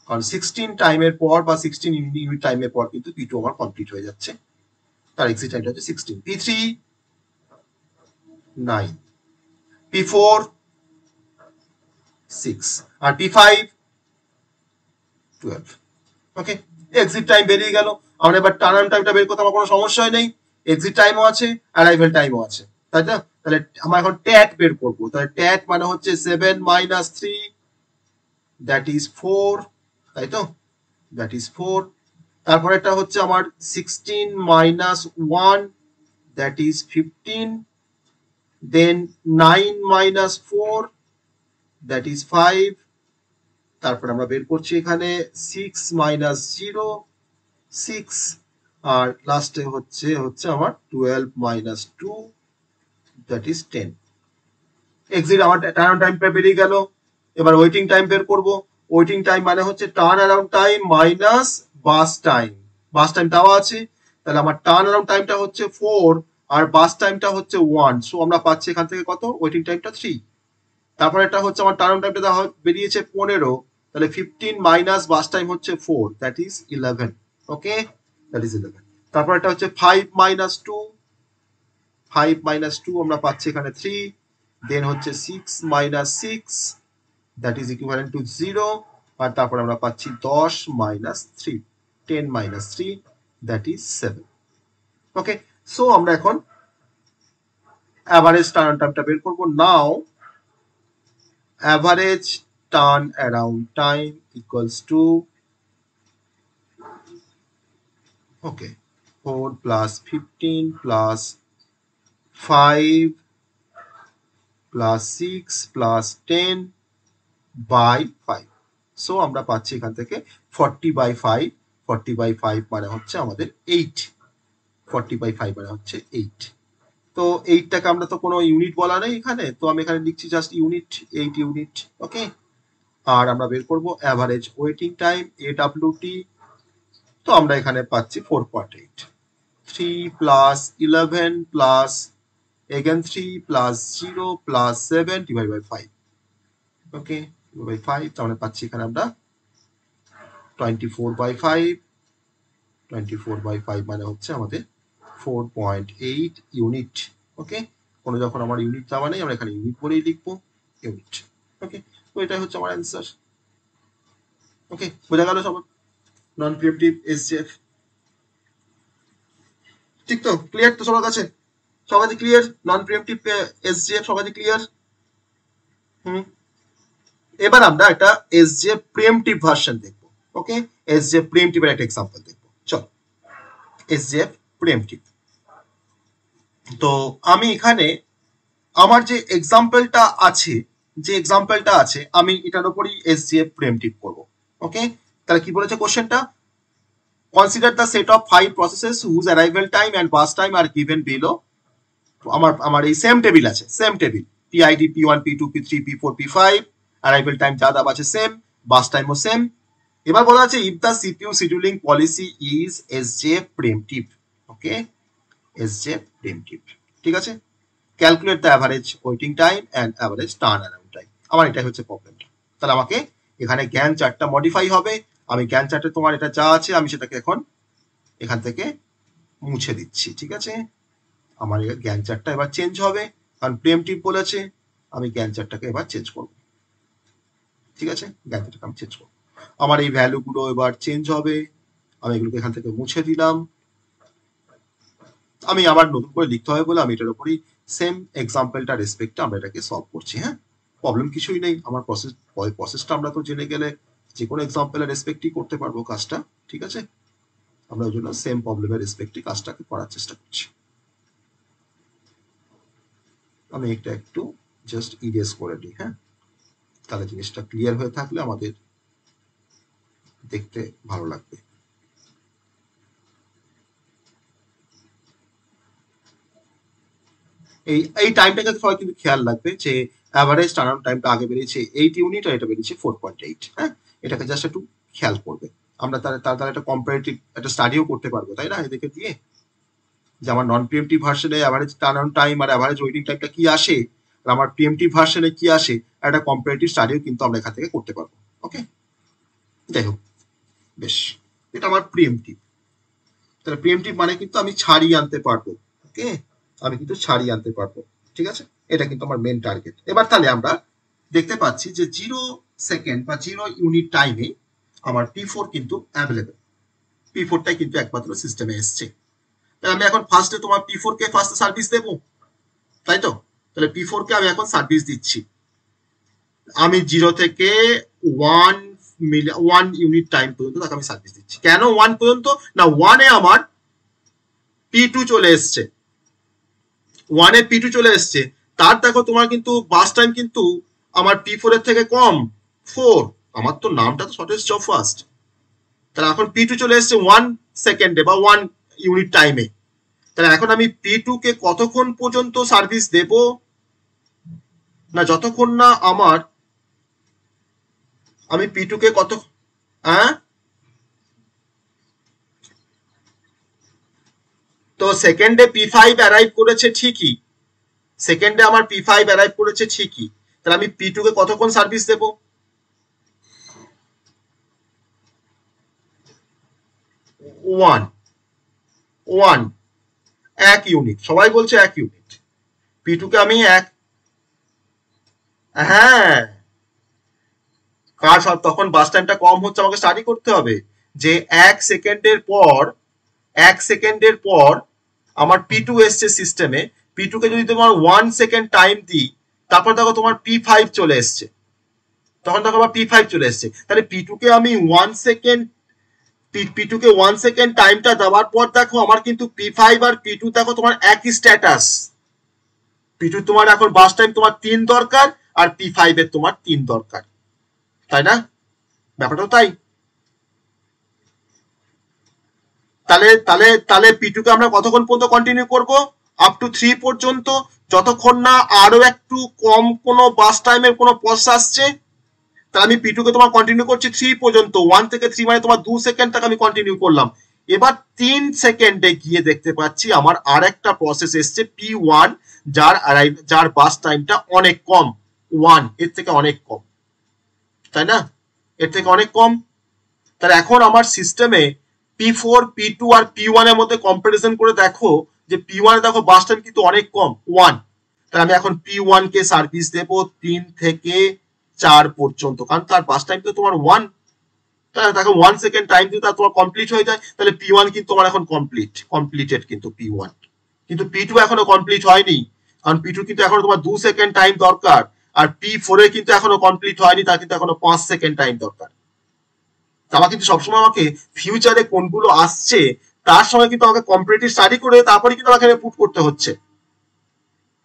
কারণ 16 টাইমের পর বা 16 ইউনিট টাইমের পর কিন্তু P2 আমার কমপ্লিট হয়ে যাচ্ছে, তার এক্সিট টাইমটা হচ্ছে 16। P3 9, P4 6 আর P5 12। ওকে, এক্সিট টাইম বেরিয়ে গেল। আমরা এবার টার্ন টাইমটা বের করতে আমার কোনো সমস্যা নেই, এক্সিট টাইমও আছে, অ্যারাইভেল টাইমও আছে, তাই না? তাহলে আমরা এখন ট্যাট বের করবো। তাহলে ট্যাট মানে হচ্ছে 7 মাইনাস 3 দ্যাট ইজ 4, তাই তো, দ্যাট ইজ 4। তারপরে এটা হচ্ছে আমার 16 minus 1 that is 15, then 9 minus 4 that is 5। তারপর আমরা বের করছি এখানে 6 মাইনাস 0 6, আর লাস্টে হচ্ছে আমার 12 মাইনাস 2 দ্যাট ইজ 10। এক্সিট আমার টার্ন টাইম বেরিয়ে গেল। এবার ওয়েটিং টাইম বের করব। ওয়েটিং টাইম মানে হচ্ছে টার্ন অ্যারাউন্ড টাইম মাইনাস বাস টাইম। বাস টাইম দেওয়া আছে, তাহলে আমার টার্ন অ্যারাউন্ড টাইমটা হচ্ছে 4 আর বাস টাইমটা হচ্ছে 1, সো আমরা পাচ্ছি এখান থেকে কত, ওয়েটিং টাইমটা 3। তারপর এটা হচ্ছে আমার টার্ন টাইমটা দেওয়া বেরিয়েছে 15, তাহলে 15 মাইনাস বাস টাইম হচ্ছে 4 that is 11। Okay, that is 11। তারপর এটা হচ্ছে 5 মাইনাস 2, 5 মাইনাস 2 আমরা পাচ্ছি এখানে 3, দেন হচ্ছে 6 minus 6 that is equivalent to 0, আর তারপর আমরা পাচ্ছি 10 minus 3 10 minus 3 that is 7। Okay, so আমরা এখন অ্যাভারেজ টার্ন টাইমটা বের করব। নাও average turn around time equals to, okay, 4 plus 15 plus 5 plus 6 plus 10 by 5, so আমরা পাচ্ছি এখান থেকে 40 by 5, 40 by 5 মানে হচ্ছে আমাদের 8, 40 by 5 মানে হচ্ছে 8। তো 8টাকে আমরা তো কোনো ইউনিট বলা নেই এখানে, তো আমি এখানে লিখছি জাস্ট ইউনিট, 8 ইউনিট। ওকে, আর আমরা বের করব অ্যাভারেজ ওয়েটিং টাইম AWT, তো আমরা এখানে পাচ্ছি 4.8, 3 plus 11 plus again 3 plus 0 plus 7 divide by 5। Okay, by 5, তাহলে পাচ্ছি এখানে আমরা 24 বাই 5, 24 বাই 5 মানে হচ্ছে আমাদের 4.8 ইউনিট। ওকে, কোনো যখন আমার ইউনিট দেওয়া নেই আমরা এখানে ইউনিট বলেই লিখবো, ইউনিট। ওকে, তো এটাই হচ্ছে আমার অ্যান্সার। ওকে, বোঝা গেল সবার নন প্রিএমপ্টিভ এসজিএফ? ঠিক তো, ক্লিয়ার তো সবার কাছে? সবার কাছে ক্লিয়ার নন প্রিএমপ্টিভ এসজিএফ? সবার কাছে ক্লিয়ার? এবার আমরা একটা এসজিএফ প্রিএমপ্টিভ ভার্সন দেখব। ওকে, এসজিএফ প্রিএমপ্টিভের একটা এক্সাম্পল দেখব। চলো, এসজিএফ প্রিএমপ্টিভ। তো আমি এখানে আমার যে এক্সাম্পলটা আছে, আমি এটার উপরই এসজিএফ প্রিএমপ্টিভ করব। ওকে, তাহলে কি বলেছে কোশ্চেনটা? Consider the set of 5 processes whose arrival time and bus time are given below. আমার এই সেম টেবিল আছে, same table, PID P1 P2 P3 P4 P5, arrival time যা দেওয়া আছে সেম, বাস টাইমও সেম। এবার বলা আছে if the CPU scheduling policy is SJF preemptive. Okay, SJF preemptive, ঠিক আছে। Calculate the average waiting time and average turnaround time. আমার এটাই হচ্ছে প্রবলেমটা। তাহলে আমাকে এখানে জ্ঞান চার্টটা মডিফাই হবে। আমি জ্ঞান চার্টে তোমার এটা যা আছে আমি সেটাকে এখন এখান থেকে মুছে দিচ্ছি, ঠিক আছে। আমার জ্ঞান চার্টটা এবার চেঞ্জ হবে, কারণ প্রিএমপ্টিভ বলেছে, আমি জ্ঞান চার্টটাকে এবার চেঞ্জ করব, ঠিক আছে। জ্ঞান চার্টটাকে আমি চেঞ্জ করব, আমার এই ভ্যালুগুলো এবার চেঞ্জ হবে। আমি এগুলোকে এখান থেকে মুছে দিলাম। আমি আবার নতুন করে লিখতে হবে বলে আমি এটার উপরই সেম এক্সাম্পলটা রেসপেক্টে আমরা এটাকে সলভ করছি। হ্যাঁ, প্রবলেম কিছুই নেই, আমার প্রসেসটা আমরা তো জেনে গেলে যে কোনো এক্সাম্পলের রেসপেক্টই করতে পারবো কাজটা, ঠিক আছে। আমরা ওই জন্য সেম প্রবলেমের রেসপেক্টে কাজটাকে করার চেষ্টা করছি। আমি এটা একটু জাস্ট ইরেজ করে দিই, হ্যাঁ, তাহলে জিনিসটা ক্লিয়ার হয়ে থাকলে আমাদের দেখতে ভালো লাগবে। এই টাইমটাকে সবাই কিন্তু খেয়াল রাখবে যে অ্যাভারেজ টার্ন টাইমটা আগে বেরিয়েছে 8 ইউনিট আর এটা বেরিয়েছে 4.8। হ্যাঁ, এটাকে জাস্ট একটু খেয়াল করবে। আমরা তার একটা কম্পারেটিভ একটা স্টাডিও করতে পারবো, তাই না, এদিকে দিয়ে যে আমার নন প্রিএমটিভ ভার্সনে অ্যাভারেজ টার্ন টাইম আর অ্যাভারেজ ওয়েটিং টাইমটা কি আসে, আর আমার প্রিএমটিভ ভার্সনে কি আসে, একটা কম্পারেটিভ স্টাডিও কিন্তু আমরা এখান থেকে করতে পারবো। ওকে, যাই হোক, বেশ, এটা আমার প্রিএমটিভ। তাহলে প্রিএমটিভ মানে কিন্তু আমি ছাড়িয়ে আনতে পারবো। ওকে, আমি কিন্তু ছাড়িয়ে আনতে পারবো, ঠিক আছে। এটা কিন্তু আমার মেন টার্গেট। এবার তাহলে আমরা দেখতে পাচ্ছি যে 0 সেকেন্ড বা 0 ইউনিট টাইমে আমার P4 কিন্তু অ্যাভেলেবেল। P4টাই কিন্তু একমাত্র সিস্টেমে এসছে। তাহলে আমি এখন ফার্স্টে তোমার P4 কে ফার্স্ট সার্ভিস দেবো, তাই তো। তাহলে P4 কে আমি এখন সার্ভিস দিচ্ছি। আমি 0 থেকে 1 ইউনিট টাইম পর্যন্ত তাকে আমি সার্ভিস দিচ্ছি। কেন 1 পর্যন্ত? না 1 এ আমার P2 চলে এসছে, 1 এ P2 চলে এসছে, তার দেখো তোমার কিন্তু বাস টাইম কিন্তু আমার P4 এর থেকে কম 4। আমার তো নামটা তো শর্টেস্ট জব ফার্স্ট, তাহলে এখন P2 চলে এসছে 1 সেকেন্ডে বা 1 ইউনিট টাইমে। তাহলে এখন আমি P2 কে কতক্ষণ পর্যন্ত সার্ভিস দেব? না যতক্ষণ না আমি P2 কে কত, হ্যাঁ তো সেকেন্ডে P5 অ্যারাইভ করেছে ঠিকই, সেকেন্ডে আমার P5 অ্যারাইভ করেছে ঠিকই, তাহলে আমি P2 কে কতক্ষণ সার্ভিস দেব? 1 ইউনিট, সবাই বলছে 1 ইউনিট। P2 কে আমি হ্যাঁ কাজ তখন বাস টাইমটা কম হচ্ছে, আমাকে স্টাডি করতে হবে যে 1 সেকেন্ডের পর আমার P2 এসছে সিস্টেমে, P2 কে যদি তোমার 1 সেকেন্ড টাইম দিই, তারপর দেখো তোমার P5 চলে এসছে, তখন দেখো আবার P5 চলে এসছে, তাহলে P2 কে আমি 1 সেকেন্ড টাইমটা দেওয়ার পর দেখো আমার কিন্তু P5 আর P2 দেখো তোমার একই স্ট্যাটাস। P2 তোমার এখন বাস টাইম তোমার 3 দরকার, আর P5 এর তোমার 3 দরকার, তাই না? ব্যাপারটা তাই। তাহলে P2 কে আমরা কতক্ষণ পর্যন্ত কন্টিনিউ করব? আপ টু 3 পর্যন্ত, যতক্ষণ না আরো একটু কম কোনো বাস টাইমের কোনো প্রসেস আসছে। তাহলে আমি P2 কে তোমার কন্টিনিউ করছি 3 পর্যন্ত, 1 থেকে 3 মানে তোমার 2 সেকেন্ড তাকে আমি কন্টিনিউ করলাম। এবার 3 সেকেন্ডে গিয়ে দেখতে পাচ্ছি আমার আর একটা প্রসেস এসছে P1, যার বাস টাইমটা অনেক কম, 1 এর থেকে অনেক কম, তাই না? এর থেকে অনেক কম। তাহলে এখন আমার সিস্টেমে P4, P2 আর P1 এর মধ্যে কম্পারিজন করে দেখো যে P1 এ দেখো বাস টাইম কিন্তু অনেক কম, 1। তাহলে আমি এখন P1 কে সার্ভিস দেব 3 থেকে 4 পর্যন্ত, কারণ তার বাস টাইম তো তোমার 1, তাহলে দেখো 1 সেকেন্ড টাইম দিতে তোমার কমপ্লিট হয়ে যায়, তাহলে P1 কিন্তু তোমার এখন কমপ্লিটেড কিন্তু P1, কিন্তু P2 এখনো কমপ্লিট হয়নি, কারণ P2 কিন্তু এখনো তোমার 2 সেকেন্ড টাইম দরকার, আর P4 এ কিন্তু এখনো কমপ্লিট হয়নি, তার কিন্তু এখনো 5 সেকেন্ড টাইম দরকার। আমার কিন্তু সবসময় আমাকে ফিউচারে কোনগুলো আসছে তার সঙ্গে কিন্তু আমাকে কম্পারেটিভ স্টাডি করে তারপরে কিন্তু আমাকে পুট করতে হচ্ছে।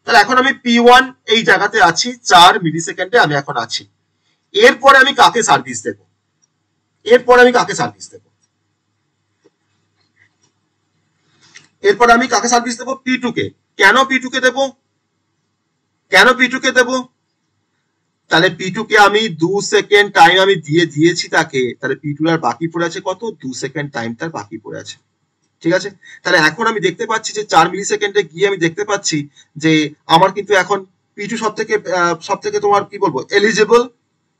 তাহলে এখন আমি P1 এই জায়গাতে আছি, 4 মিলি সেকেন্ডে আমি এখন আছি। এরপরে আমি কাকে সার্ভিস দেব? এরপরে আমি কাকে সার্ভিস দেব? P2 কে। কেন P2 কে দেব? তাহলে P2 কে আমি 2 সেকেন্ড টাইম আমি দিয়েছি তাকে, তাহলে P2 আর বাকি পড়ে আছে কত? 2 সেকেন্ড টাইম তার বাকি পড়ে আছে, ঠিক আছে? তাহলে এখন আমি দেখতে পাচ্ছি যে 4 মিলি সেকেন্ডে গিয়ে আমি দেখতে পাচ্ছি যে আমার কিন্তু এখন P2 সব থেকে তোমার কি বলবো এলিজিবল।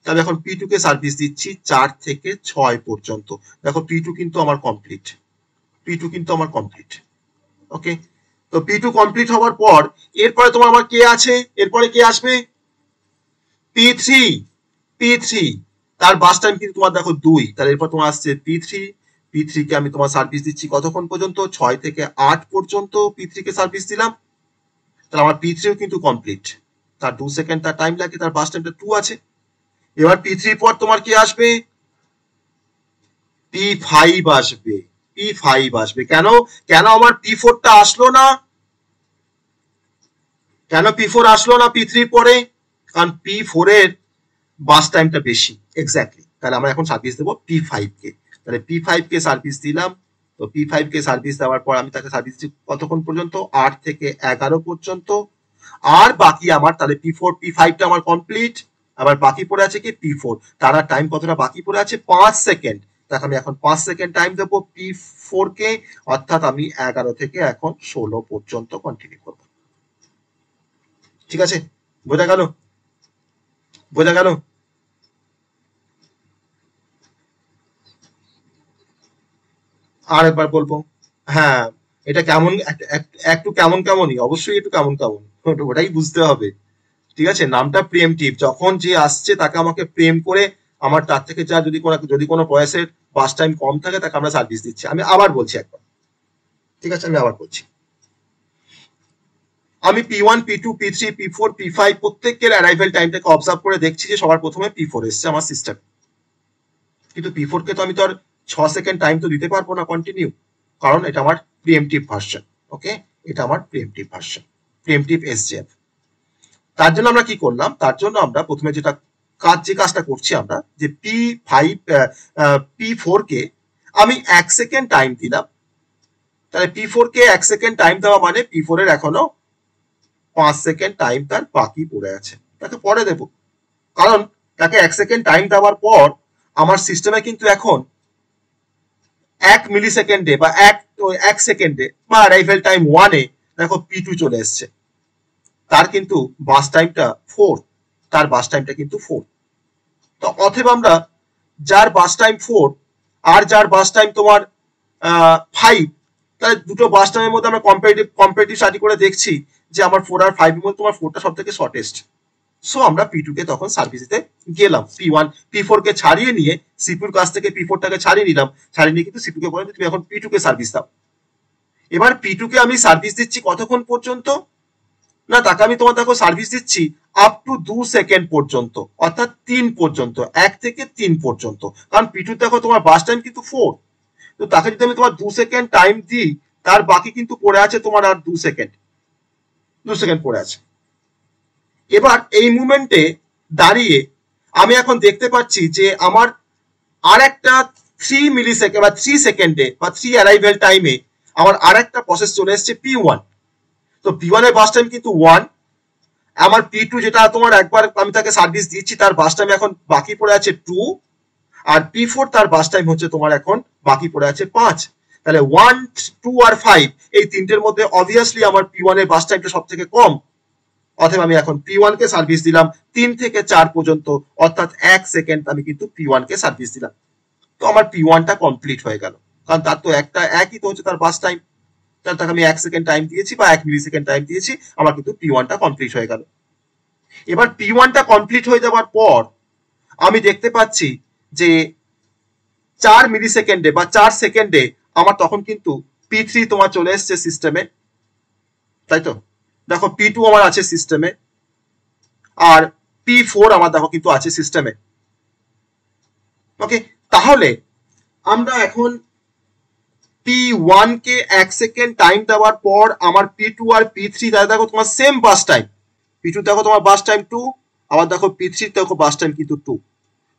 তাহলে এখন P2 কে সার্ভিস দিচ্ছি 4 থেকে 6 পর্যন্ত। দেখো P2 কিন্তু আমার কমপ্লিট, ওকে। তো P2 কমপ্লিট হওয়ার পর এরপরে তোমার আমার কে আছে? এরপরে কে আসবে? P3 তার বাস টাইম কিন্তু তোমার দেখো 2, তাহলে এরপর তোমার আসছে P3 কে আমি তোমার সার্ভিস দিচ্ছি কতক্ষণ পর্যন্ত? 6 থেকে 8 পর্যন্ত P3 কে সার্ভিস দিলাম, তাহলে আমার P3 কিন্তু কমপ্লিট, তার 2 সেকেন্ড তার টাইম লাগে, তার বাস টাইমটা 2 আছে। এবার P3 পর তোমার কি আসবে? P5 আসবে। কেন আমার P4 টা আসলো না? কেন P4 আসলো না P3 পরে? কারণ P4 এর বাস টাইমটা বেশি, এক্স্যাক্টলি। তাহলে আমরা এখন সার্ভিস দেবো P5 কে। তাহলে P5 কে সার্ভিস দিলাম, তো P5 কে সার্ভিস দেওয়ার পর আমি তাকে সার্ভিস দিচ্ছি কতক্ষণ পর্যন্ত? 8 থেকে 11 পর্যন্ত। আর বাকি আমার তাহলে P4 P5 টা আমার কমপ্লিট, আবার বাকি পড়ে আছে কি P4, তার টাইম কতটা বাকি পড়ে আছে? 5 সেকেন্ড। তাকে আমি এখন 5 সেকেন্ড টাইম দেবো P4 কে, অর্থাৎ আমি 11 থেকে এখন 16 পর্যন্ত কন্টিনিউ করবো, ঠিক আছে? বোঝা গেল? আর একবার বলবো, হ্যাঁ এটা কেমন একটু কেমনই, অবশ্যই একটু কেমন ওটাই বুঝতে হবে, ঠিক আছে? নামটা প্রিএমটিভ, যখন যে আসছে তাকে আমাকে প্রেম করে আমার তার থেকে যা যদি কোনো প্রয়াসের বাস টাইম কম থাকে তাকে আমরা সার্ভিস দিচ্ছি। আমি আবার বলছি একবার, ঠিক আছে? আমি আবার বলছি, আমি P1 P2 P3 P4 P5 প্রত্যেকের অ্যারাইভেল টাইমটাকে অবজার্ভ করে দেখছি যে সবার প্রথমে P4 এসছে আমার সিস্টেম, কিন্তু P4 কে তো আমি তো আর 6 সেকেন্ড টাইম তো দিতে পারবো না কন্টিনিউ, কারণ এটা আমার প্রিএমটিভ ভার্সন। ওকে, এটা আমার প্রিএমটিভ ভার্সন, প্রিএমটিভ এসজেএফ। তার জন্য আমরা কি করলাম, তার জন্য আমরা প্রথমে যে কাজটা করছি আমরা যে P4 কে আমি 1 সেকেন্ড টাইম দিলাম, তাহলে P4 কে 1 সেকেন্ড টাইম দেওয়া মানে P4 এর এখনো 5 সেকেন্ড টাইম তার বাকি পড়ে আছে, তাকে পরে দেব, কারণ তাকে 1 সেকেন্ড টাইম দেওয়ার পর আমার সিস্টেমে কিন্তু এখন 1 মিলি সেকেন্ডে বা 1 সেকেন্ডে বা অ্যারাইভেল টাইম 1 এ দেখো P2 চলে এসছে, তার কিন্তু বাস টাইমটা 4, তার বাস টাইমটা কিন্তু 4। তো অতএব আমরা যার বাস টাইম 4 আর যার বাস টাইম তোমার 5, তাহলে দুটো বাস টাইমের মধ্যে আমরা কম্পারেটিভ স্টাডি করে দেখছি যে আমার 4 আর 5 এর মধ্যে তোমার 4টা সব থেকে শর্টেস্ট। সো আমরা P2 কে তখন সার্ভিস দিতে গেলাম, P4 কে ছাড়িয়ে নিয়ে সিপিউর কাছ থেকে P4 টাকে ছাড়িয়ে নিলাম, ছাড়িয়ে নিয়ে কিন্তু সিপিউ কে বললাম তুমি এখন P2 কে সার্ভিস দাও। এবার P2 কে আমি সার্ভিস দিচ্ছি কতক্ষণ পর্যন্ত, না তাকে আমি তোমার দেখো সার্ভিস দিচ্ছি আপ টু 2 সেকেন্ড পর্যন্ত, অর্থাৎ 3 পর্যন্ত, 1 থেকে 3 পর্যন্ত, কারণ P2 দেখো তোমার বাস টাইম কিন্তু 4, তো তাকে যদি আমি তোমার 2 সেকেন্ড টাইম দিই, তার বাকি কিন্তু পড়ে আছে তোমার আর 2 সেকেন্ড পড়ে আছে। এবার এই মুভমেন্টে দাঁড়িয়ে আমি এখন দেখতে পাচ্ছি যে আমার আর একটা 3 মিলি সেকেন্ড বা 3 সেকেন্ডে বা 3 অ্যারাইভেল টাইমে আমার আর একটা প্রসেস চলে এসছে P1। তো P1 এর বাস টাইম কিন্তু 1, আমার P2 যেটা তোমার একবার আমি তাকে সার্ভিস দিচ্ছি তার বাস টাইম এখন বাকি পড়ে আছে 2, আর P4 তার বাস টাইম হচ্ছে তোমার এখন বাকি পড়ে আছে 5। তাহলে 1, 2 আর 5 এই তিনটের মধ্যে অবভিয়াসলি আমার P1 এর বাস টাইমটা সব থেকে কম, অতএব আমি এখন P1 কে সার্ভিস দিলাম 3 থেকে 4 পর্যন্ত, অর্থাৎ 1 সেকেন্ড আমি কিন্তু P1 কে সার্ভিস দিলাম। তো আমার P1 টা কমপ্লিট হয়ে গেল, কারণ তার তো একই তো হচ্ছে তার বাস টাইম, তাহলে তাকে আমি 1 সেকেন্ড টাইম দিয়েছি বা 1 মিলি সেকেন্ড টাইম দিয়েছি, আমার কিন্তু P1 টা কমপ্লিট হয়ে গেল। এবার P1 টা কমপ্লিট হয়ে যাওয়ার পর আমি দেখতে পাচ্ছি যে 4 মিলি সেকেন্ডে বা 4 সেকেন্ডে আমার তখন কিন্তু P3 তোমার চলে এসছে সিস্টেমে, তাই তো দেখো P2 আমার আছে সিস্টেমে, আর P4 আমার দেখো কিন্তু আছে সিস্টেমে। ওকে, তাহলে আমরা এখন P1 কে 1 সেকেন্ড টাইম দেওয়ার পর আমার P2 আর P3 দেখো তোমার সেম বাস টাইম, P2 দেখো তোমার বাস টাইম 2, আবার দেখো P3 দেখো বাস টাইম কিন্তু 2।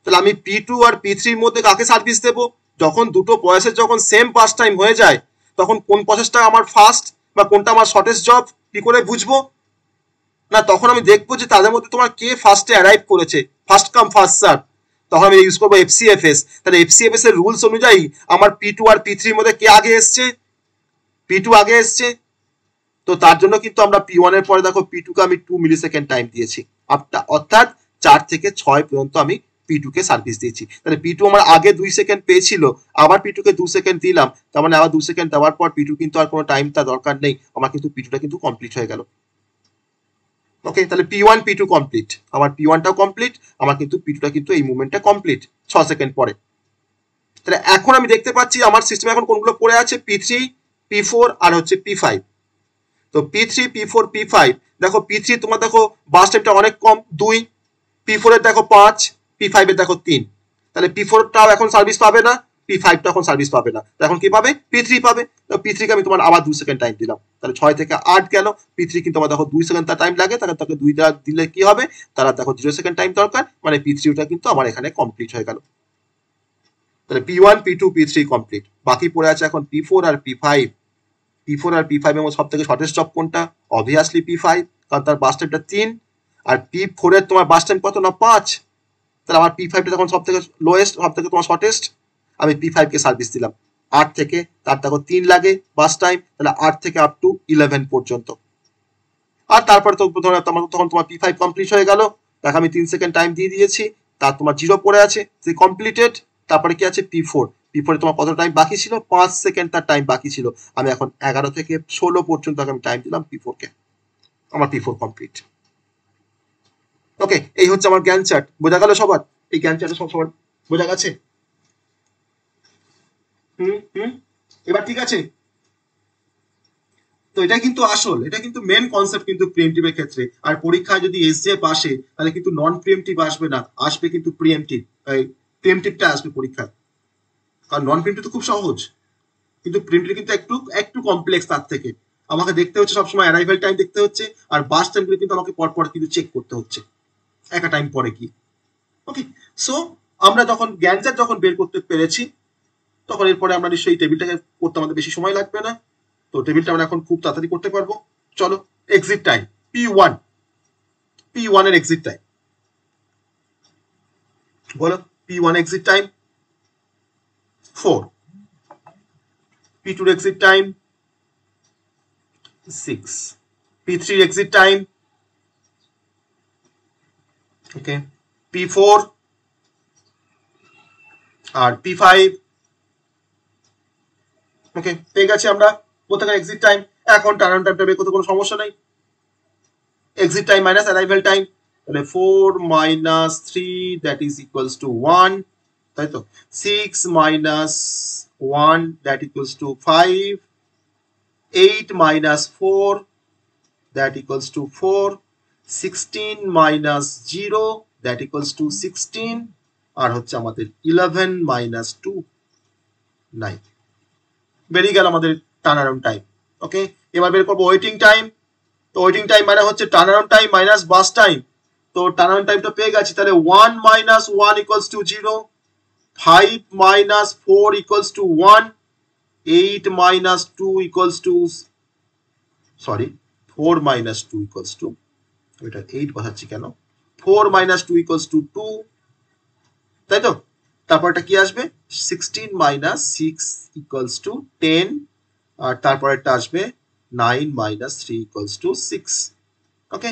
তাহলে আমি P2 আর P3 এর মধ্যে কাকে সার্ভিস দেব, যখন দুটো প্রসেস যখন সেম বাস টাইম হয়ে যায় তখন কোন প্রসেসটা আমার ফার্স্ট বা কোনটা আমার শর্টেস্ট জব কি করে বুঝবো, না তখন আমি দেখবো যে তাদের মধ্যে তোমার কে ফার্স্টে অ্যারাইভ করেছে, ফার্স্ট কাম ফার্স্ট সার্ভ, তখন আমি ইউজ করবো FCFS। তাহলে FCFS এর রুলস অনুযায়ী আমার P2 আর P3 এর মধ্যে কে আগে এসছে, P2 আগে এসছে, তো তার জন্য কিন্তু আমরা P1 এর পরে দেখো P2 কে আমি 2 মিলি সেকেন্ড টাইম দিয়েছি, অর্থাৎ 4 থেকে 6 পর্যন্ত আমি P2 কে সার্ভিস দিয়েছি। তাহলে P2 আমার আগে 2 সেকেন্ড পেয়েছিল, আবার P2 কে 2 সেকেন্ড দিলাম, তার মানে আবার 2 সেকেন্ড দেওয়ার পর P2 কিন্তু আর কোনো টাইম তার দরকার নেই, আমার কিন্তু P2 টা কিন্তু কমপ্লিট হয়ে গেল। ওকে, তাহলে P1 P2 কমপ্লিট, আমার P1 টাও কমপ্লিট, আমার কিন্তু P2 টা কিন্তু এই মুভমেন্টটা কমপ্লিট 6 সেকেন্ড পরে। তাহলে এখন আমি দেখতে পাচ্ছি আমার সিস্টেমে এখন কোনগুলো পড়ে আছে, P3 P4 আর হচ্ছে P5। তো P3 P4 P5 দেখো P3 তোমার দেখো বাস টাইমটা অনেক কম 2, P4 এর দেখো 5, P5 এর দেখো 3, তাহলে P4 টাও এখন সার্ভিস পাবে না, P5 টা এখন সার্ভিস পাবে না, এখন কি পাবে P3 পাবে। তো P3 কে আমি তোমার আবার 2 সেকেন্ড টাইম দিলাম, তাহলে 6 থেকে 8 গেল, P3 কিন্তু আমার দেখো 2 সেকেন্ড তার টাইম লাগে, তাহলে তাকে 2 দিলে কি হবে, তারা দেখো 0 সেকেন্ড টাইম দরকার, মানে P3 টা কিন্তু আমার এখানে কমপ্লিট হয়ে গেল। তাহলে P1 P2 P3 কমপ্লিট, বাকি পড়ে আছে এখন P4 আর P5। P4 আর P5 এর মধ্যে সব থেকে শর্টেস্ট জব কোনটা, অবভিয়াসলি P5, কারণ তার বাস টাইমটা 3, আর P4 এর তোমার বাস টাইম কত না 5, তাহলে আমার P5 টা তখন সব থেকে লোয়েস্ট, সব থেকে তোমার শর্টেস্ট, আমি P5 কে সার্ভিস দিলাম 8 থেকে, তার দেখো 3 লাগে বাস টাইম, তাহলে 8 থেকে আপ টু 11 পর্যন্ত, আর তারপরে তো তখন তোমার P5 কমপ্লিট হয়ে গেল, দেখো আমি 3 সেকেন্ড টাইম দিয়ে দিয়েছি, তার তোমার 0 পড়ে আছে, সে কমপ্লিটেড। তারপরে কি আছে P4 এ তোমার কত টাইম বাকি ছিল, 5 সেকেন্ড তার টাইম বাকি ছিল, আমি এখন 11 থেকে 16 পর্যন্ত আমি টাইম দিলাম P4 কে, আমার P4 কমপ্লিট। ওকে, এই হচ্ছে আমার জ্ঞান চার্ট, বোঝা গেল সবার, এই জ্ঞান চার্টে সবার বোঝা গেছে? এবার ঠিক আছে, তো এটা কিন্তু আসল, এটা কিন্তু মেন কনসেপ্ট কিন্তু প্রিএমটিভ এর ক্ষেত্রে। আর পরীক্ষায় যদি এসজেএফ আসে তাহলে কিন্তু নন প্রিএমটিভ আসবে না, আসবে কিন্তু প্রিএমটিভ। প্রিএমটিভটা আসবে পরীক্ষায়, কারণ নন প্রিএমটিভ তো খুব সহজ, কিন্তু প্রিএমটিভ কিন্তু একটু একটু কমপ্লেক্স তার থেকে। আমাকে দেখতে হচ্ছে সবসময় অ্যারাইভেল টাইম দেখতে হচ্ছে, আর বাস টাইমগুলো কিন্তু আমাকে পরপর কিন্তু চেক করতে হচ্ছে একটা টাইম পরে কি। ওকে, সো আমরা যখন গ্যানজার যখন বের করতে পেরেছি, তখন এরপরে আমরা নিশ্চয়ই টেবিলটাকে করতে আমাদের বেশি সময় লাগবে না। তো টেবিলটা আমরা এখন খুব তাড়াতাড়ি করতে পারবো। চলো, এক্সিট টাইম P1, P1 এর এক্সিট টাইম বলো। P1 exit time 4, P2 exit time 6, P3 exit time, okay, P4 আর P5। ওকে, পেয়ে গেছি আমরা প্রত্যেকের এক্সিট টাইম। এখন টার্ন অন টাইমটা বের করতে কোনো সমস্যা নাই। Exit time minus arrival time, তাহলে 4 minus 3 that is equals to 1, তাই তো। 6 minus 1 that equals to 5, 8 minus 4 that equals to 4, 16 minus 0 that equals two 16, আর হচ্ছে আমাদের 11 মাইনাস 2, 9। বেরিয়ে গেল আমাদের টার্ন অ্যারাউন্ড টাইম। ওকে, এবার বের করবো ওয়েটিং টাইম। তো ওয়েটিং টাইম মানে হচ্ছে টার্ন অ্যারাউন্ড টাইম মাইনাস বাস টাইম। তো টার্ন অ্যারাউন্ড টাইমটা পেয়ে গেছি, তাহলে 1 minus 1 equals to 0, 5 minus 4 equals to 1, 8 minus 2 equals to, sorry, 4 minus 2 equals to, এটা 8 বসাচ্ছি কেন, 4 মাইনাস 2 ইকুয়ালস টু 2, তাই তো। তারপরটা কি আসবে, 16 মাইনাস 6 ইকুয়ালস টু 10, আর তারপরেরটা আসবে 9 minus 3 equals to 6। Okay,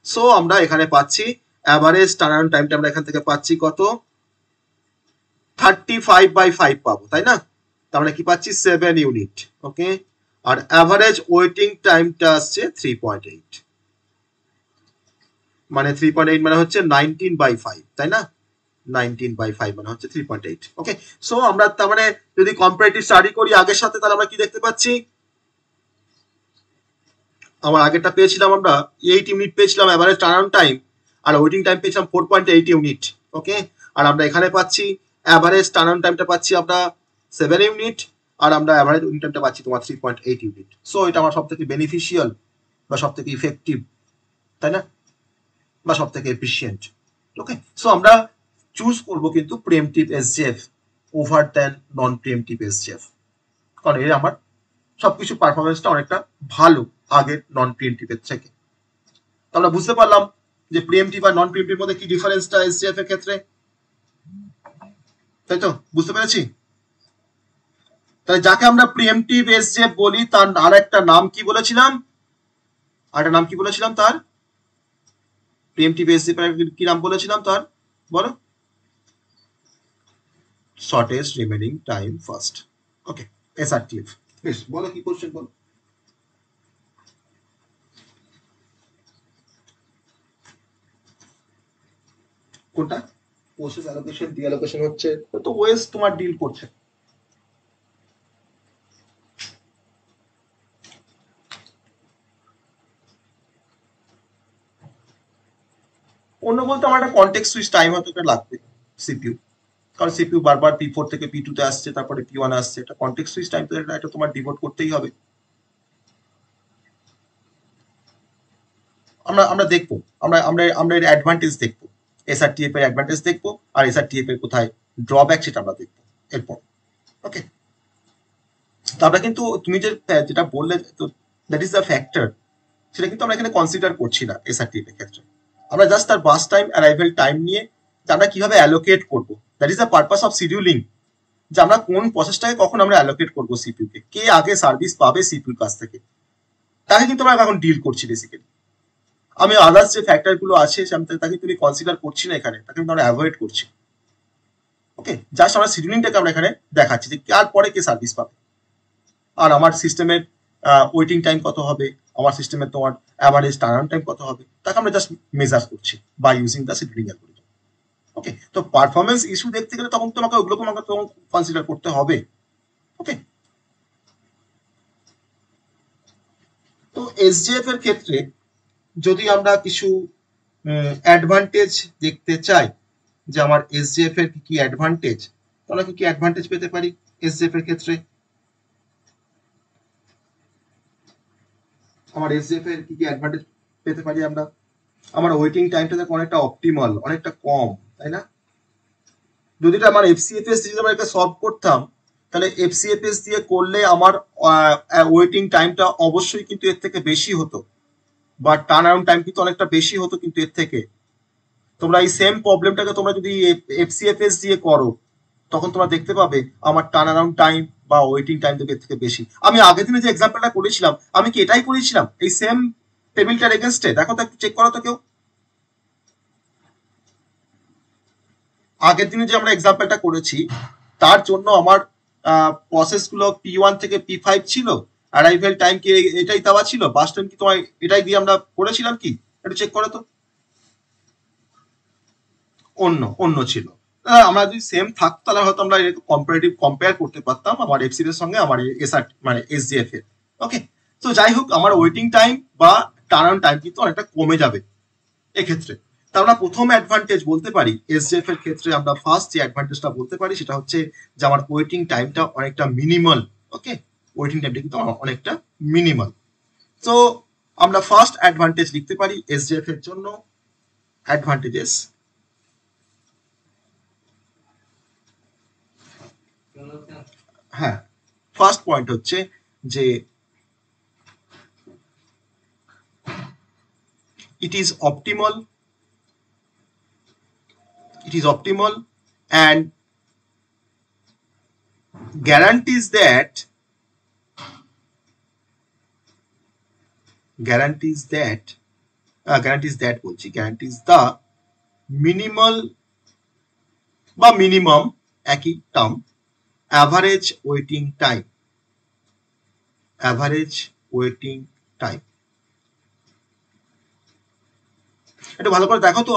so আমরা এখানে পাচ্ছি অ্যাভারেজ টার্ন টাইমটা আমরা এখান থেকে পাচ্ছি কত, 35/5 পাবো, তাই না। তার মানে কি পাচ্ছি, 7 ইউনিট। ওকে, আর অ্যাভারেজ ওয়েটিং টাইমটা আসছে 3.8, মানে 3.8 মানে হচ্ছে 19/5, তাই না। 19/5 মানে হচ্ছে 3.8। ওকে, সো আমরা তার মানে যদি কম্পারেটিভ স্টাডি করি আগের সাথে, তাহলে আমরা কি দেখতে পাচ্ছি, আমার আগেরটা পেয়েছিলাম আমরা 8 ইউনিট পেয়েছিলাম অ্যাভারেজ টার্ন টাইম, আর ওয়েটিং টাইম পেয়েছিলাম 4.8 ইউনিট। ওকে, আর আমরা এখানে পাচ্ছি অ্যাভারেজ টার্ন টাইমটা পাচ্ছি আমরা 7 ইউনিট, আর আমরা অ্যাভারেজ ওয়েটিং টাইমটা পাচ্ছি তোমার 3.8 ইউনিট। সো এটা আমার সব থেকে বেনিফিশিয়াল বা সব থেকে ইফেক্টিভ, তাই না, বা সব থেকে এফিসিয়েন্ট। ওকে, সো আমরা চুজ করবো কিন্তু প্রিএমটিভ এসজেএফ ওভার দেন নন প্রিএমটিভ এসজেএফ, কারণ এর আমার সবকিছু পারফরমেন্সটা অনেকটা ভালো আগের নন প্রিএমটিভ এর থেকে। তো আমরা বুঝতে পারলাম যে প্রিএমটিভ আর নন প্রিএমটিভ মধ্যে কি ডিফারেন্সটা এসজেএফ এর ক্ষেত্রে, তাই তো, বুঝতে পেরেছি। তাহলে যাকে আমরা প্রিএমটিভ এসজেএফ বলি তার আর একটা নাম কি বলেছিলাম, আরেকটা নাম কি বলেছিলাম তার, প্রিএমটিভ এসজেএফ কি নাম বলেছিলাম তার, বলো, শর্টেস্ট রিমেনিং টাইম ফার্স্ট। ওকে, এসআরটিএফ। বেশ, বলো কি কোশ্চেন বলো। কোনটা, প্রসেস অ্যালোকেশন ডিঅ্যালোকেশন হচ্ছে তো ওয়েস তোমার ডিল করছে। অন্য বলতে আমার একটা কন্টেক্সট সুইচ টাইম হয়তো লাগবে সিপিইউ, কারণ সিপিইউ বারবার P4 থেকে P2 তে আসছে, তারপরে P1 আসছে, এটা কন্টেক্সট সুইচ টাইম, তো এটা তোমার ডিভোট করতেই হবে। আমরা আমরা দেখবো, আমরা আমরা আমরা এর অ্যাডভান্টেজ দেখবো, এসআরটিএফ এর অ্যাডভান্টেজ দেখবো, আর এসআরটিএফ এর কোথায় ড্রব্যাক সেটা আমরা দেখবো এরপর। ওকে, তো আমরা কিন্তু তুমি যেটা বললে, তো দ্যাট ইজ দ্য ফ্যাক্টর, সেটা কিন্তু আমরা এখানে কনসিডার করছি না এসআরটিএফ এর ক্ষেত্রে। আমরা জাস্ট তার বাস টাইম অ্যারাইভেল টাইম নিয়ে আমরা কিভাবে অ্যালোকেট করবো, that is the purpose of scheduling, যে আমরা কোন প্রসেসটাকে কখন আমরা অ্যালোকেট করবো সিপিইউ কে, কে আগে সার্ভিস পাবে সিপিইউর কাছ থেকে, তাকে কিন্তু আমরা এখন ডিল করছি বেসিক্যালি। আমি আদার্স যে ফ্যাক্টর গুলো আছে তাকে তুমি কনসিডার করছি না এখানে, তাকে কিন্তু আমরা অ্যাভয়েড করছি। ওকে, জাস্ট আমরা শিডিউলিংটাকে আমরা এখানে দেখাচ্ছি যে কার পরে কে সার্ভিস পাবে, আর আমার সিস্টেমের ওয়েটিং টাইম কত হবে, আমার সিস্টেমের তোমার অ্যাভারেজ টার্ন টাইম কত হবে, তাকে আমরা জাস্ট মেজার করছি by using the scheduling algorithm. Okay, তো পারফরমেন্স ইস্যু দেখতে গেলে তখন তোমাকে ওগুলোকে আমাকে তখন কনসিডার করতে হবে। ওকে, এসজিএফ এর ক্ষেত্রে যদি আমরা কিছু অ্যাডভান্টেজ দেখতে চাই যে আমার এসজিএফ এর কি কি অ্যাডভান্টেজ, তাহলে কি কি অ্যাডভান্টেজ পেতে পারি এসজিএফ এর ক্ষেত্রে? আমার এসজিএফ এর কি কি অ্যাডভান্টেজ পেতে পারি আমরা? আমার ওয়েটিং টাইমটা দেখো অনেকটা অপটিমাল, অনেকটা কম, তাই না? যদি আমার এফসিএফএস দিয়ে আমরা এটা সলভ করতাম, তাহলে এফসিএফএস দিয়ে করলে আমার ওয়েটিং টাইমটা অবশ্যই কিন্তু এর থেকে বেশি হতো, বা টার্ন অ্যারাউন্ড টাইম কিন্তু অনেকটা বেশি হতো কিন্তু এর থেকে। তোমরা এই সেম প্রবলেমটাকে তোমরা যদি এফসিএফএস দিয়ে করো, তখন তোমরা দেখতে পাবে আমার টার্ন অ্যারাউন্ড টাইম বা ওয়েটিং টাইম থেকে এর থেকে বেশি। আমি আগের দিনে যে এক্সাম্পলটা করেছিলাম, আমি কি এটাই করেছিলাম এই সেম টেবিলটার এগেনস্টে? দেখো তো, একটু চেক করো তো কেউ। আগের দিনে যে আমরা এক্সাম্পলটা করেছি, তার জন্য আমার প্রসেসগুলো P1 থেকে P5 ছিল, অ্যারাইভেল টাইম কি এটাই দেওয়া ছিল, বাস টাইম কি তোমার এটাই দিয়ে আমরা করেছিলাম কি? একটু চেক করো তো। অন্য অন্য ছিল। আমরা যদি সেম থাকতো তাহলে হয়তো আমরা কম্পেয়ার করতে পারতাম আমার এফসির এর সঙ্গে আমার এসআর মানে এসজিএফ এর। ওকে, তো যাই হোক, আমার ওয়েটিং টাইম বা টার্ন টাইম কিন্তু অনেকটা কমে যাবে এক্ষেত্রে। তা আমরা প্রথম অ্যাডভান্টেজ বলতে পারি এসজিএফ এর ক্ষেত্রে, আমরা ফার্স্ট যে অ্যাডভান্টেজটা বলতে পারি সেটা হচ্ছে যে আমার ওয়েটিং টাইমটা অনেকটা মিনিমাল। ওকে, ওয়েটিং টাইমটা কিন্তু অনেকটা মিনিমাল। তো আমরা ফার্স্ট অ্যাডভান্টেজ লিখতে পারি এসজিএফ এর জন্য অ্যাডভান্টেজেস। হ্যাঁ, ফার্স্ট পয়েন্ট হচ্ছে যে it is optimal and guarantees that guarantees the minimal বা মিনিমাম একই টার্ম অ্যাভারেজ ওয়েটিং টাইম। এটা ভালো করে দেখো তো,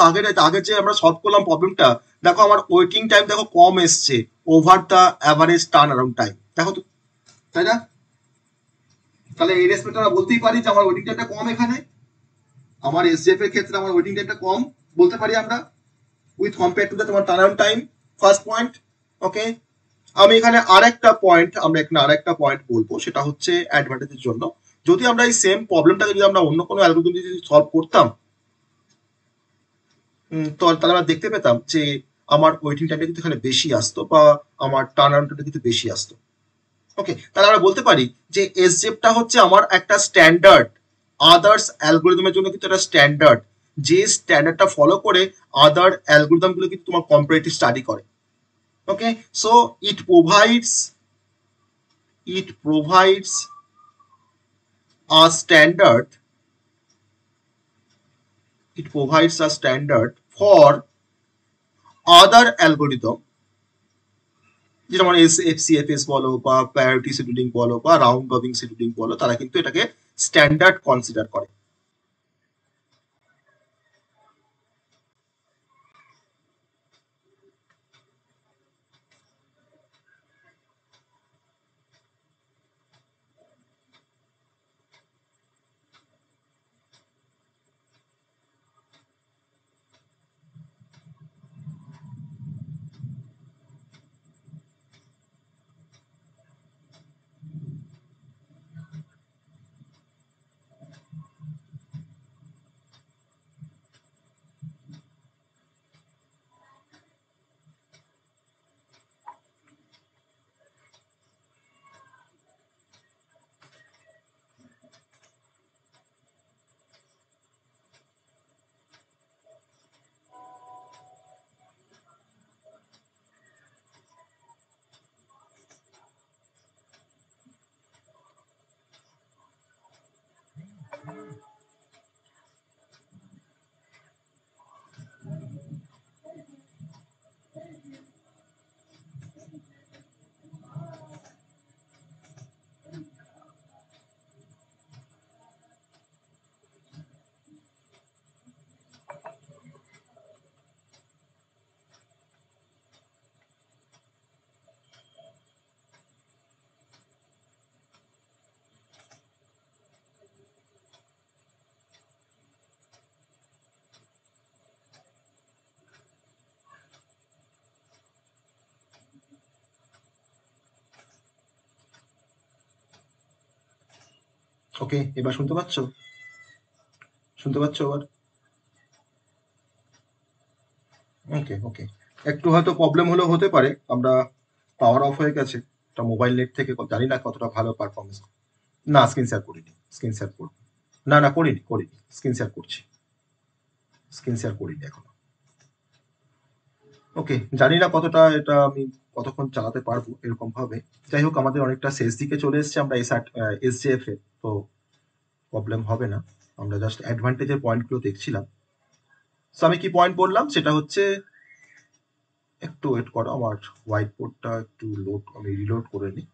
আগের যে আমরা সলভ করলাম প্রবলেমটা, দেখো আমার ওয়েটিং টাইম দেখো কম এসছে over the average turn around time, দেখো তো, তাই না? তাহলে এই রেসপেক্টে আমরা বলতেই পারি যে আমার ওয়েটিং টাইমটা কম এখানে, আমার এসজিএফ এর ক্ষেত্রে আমার ওয়েটিং টাইমটা কম বলতে পারি আমরা, উইথ কম্পেয়ার টু দ্য তোমার turn around time. First point. Okay, আমি এখানে আরেকটা পয়েন্ট বলবো, সেটা হচ্ছে অ্যাডভান্টেজের জন্য। যদি আমরা এই সেম প্রবলেমটাকে যদি আমরা অন্য কোনো অ্যালগরিদম দিয়ে যদি সলভ করতাম, তো তাহলে আমরা দেখতে পেতাম যে আমার ওয়েটিং টাইমটা কিন্তু এখানে বেশি আসতো, বা আমার টার্ন অ্যারাউন্ড কিন্তু বেশি আসতো। ওকে, তাহলে আমরা বলতে পারি যে এসজেপটা হচ্ছে আমার একটা স্ট্যান্ডার্ড, আদার্স অ্যালগোরিদমের জন্য কিন্তু একটা স্ট্যান্ডার্ড, যে স্ট্যান্ডার্ডটা ফলো করে আদার অ্যালগোরিদম গুলো কিন্তু তোমার কম্পারেটিভ স্টাডি করে। ওকে, so it provides a standard for other algorithm, যেমন এফসিএফএস বলো বা প্রায়োরিটি শিডিউলিং বলো বা রাউন্ড রবিন শিডিউলিং বলো, তারা কিন্তু এটাকে স্ট্যান্ডার্ড কনসিডার করে। ওকে, এবার শুনতে পাচ্ছ? এবার? ওকে ওকে, একটু হয়তো প্রবলেম হলেও হতে পারে, আমরা পাওয়ার অফ হয়ে গেছে, এটা মোবাইল নেট থেকে জানি না কতটা ভালো পারফরমেন্স। না, স্ক্রিন শেয়ার করিনি, না না করিনি, স্ক্রিন শেয়ার করছি, স্ক্রিন শেয়ার করিনি এখনো। ওকে, জানি না কতটা এটা আমি কতক্ষণ চালাতে পারবো এরকম ভাবে। যাই হোক, আমাদের অনেকটা শেষ দিকে চলে এসেছে, আমরা এসজিএফ এ, তো প্রবলেম হবে না। আমরা জাস্ট অ্যাডভান্টেজের পয়েন্টগুলো দেখছিলাম। সো আমি কি পয়েন্ট বললাম সেটা হচ্ছে, একটু ওয়েট করো, আমার হোয়াইট বোর্ডটা একটু লোড, আমি রিলোড করে নিই।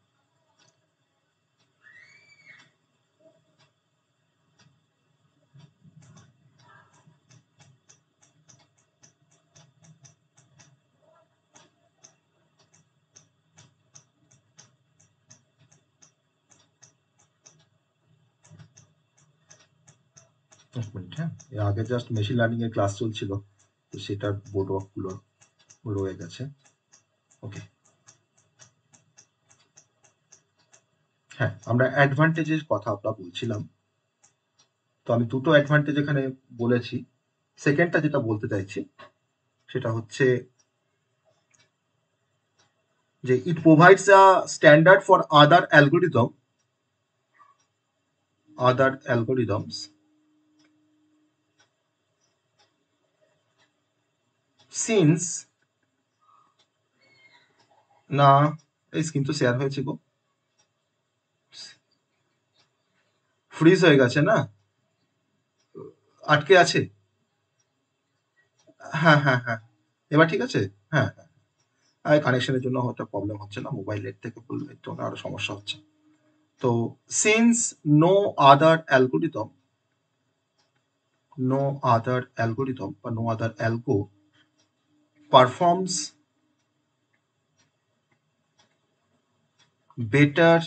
এক মিনিট, হ্যাঁ, এর আগে জাস্ট মেশিন লার্নিং এর ক্লাস চলছিল, তো সেটার বোর্ড ওয়ার্কগুলো রয়ে গেছে। ওকে, হ্যাঁ, আমরা অ্যাডভান্টেজের কথা আমরা বলছিলাম। তো আমি দুটো অ্যাডভান্টেজ এখানে বলেছি। সেকেন্ডটা যেটা বলতে চাইছি সেটা হচ্ছে যে ইট provides a standard for other algorithms since, না, এই স্ক্রিন তো শেয়ার হয়েছে গো, ফ্রিজ হয়ে গেছে না, আটকে আছে। হ্যাঁ হ্যাঁ হ্যাঁ, এবার ঠিক আছে। হ্যাঁ হ্যাঁ, আর কানেকশনের জন্য হয়তো প্রবলেম হচ্ছে, না মোবাইল নেট থেকে বললে তো আরো সমস্যা হচ্ছে। তো সিন্স নো আদার অ্যালগোরিদম বা no other algo performs better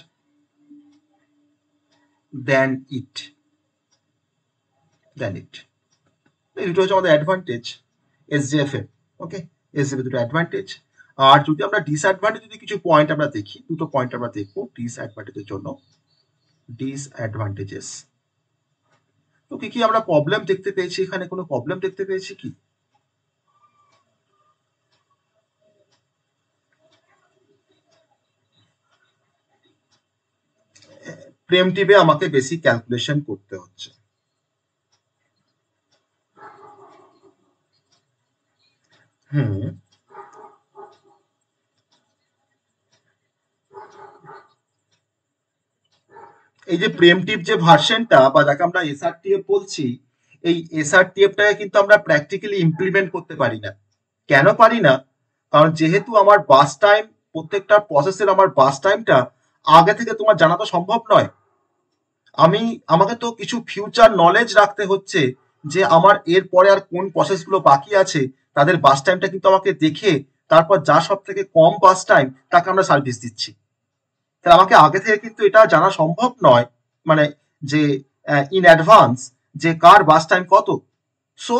than it এই দুটো হচ্ছে আমাদের অ্যাডভান্টেজ এসজিএফ এর। ওকে, এসজিএফ দুটো অ্যাডভান্টেজ। আর যদি আমরা ডিসঅ্যাডভান্টেজ যদি কিছু পয়েন্ট আমরা দেখি, দুটো পয়েন্ট আমরা দেখবো ডিসঅ্যাডভান্টেজের জন্য। ডিসঅ্যাডভান্টেজেস, তো কি কি আমরা প্রবলেম দেখতে পেয়েছি, এখানে কোনো প্রবলেম দেখতে পেয়েছি কি? প্রিএমটিভে আমাকে বেশি ক্যালকুলেশন করতে হচ্ছে। হুম, এই যে প্রিএমটিভ যে ভার্সনটা বা যাকে আমরা এসআরটিএফ বলছি, এই এসআরটিএফটাকে কিন্তু আমরা প্র্যাকটিক্যালি ইমপ্লিমেন্ট করতে পারি না। কেন পারি না? কারণ যেহেতু আমার বাস টাইম, প্রত্যেকটা প্রসেসের আমার বাস টাইমটা আগে থেকে তোমার জানা তো সম্ভব নয়। আমাকে তো কিছু ফিউচার নলেজ রাখতে হচ্ছে যে আমার এর পরে আর কোন প্রসেসগুলো বাকি আছে, তাদের বাস টাইমটা কিন্তু আমাকে দেখে তারপর যা সব থেকে কম বাস টাইম তাকে আমরা সার্ভিস দিচ্ছি। তাহলে আমাকে আগে থেকে কিন্তু এটা জানা সম্ভব নয়, মানে যে ইন অ্যাডভান্স যে কার বাস টাইম কত। সো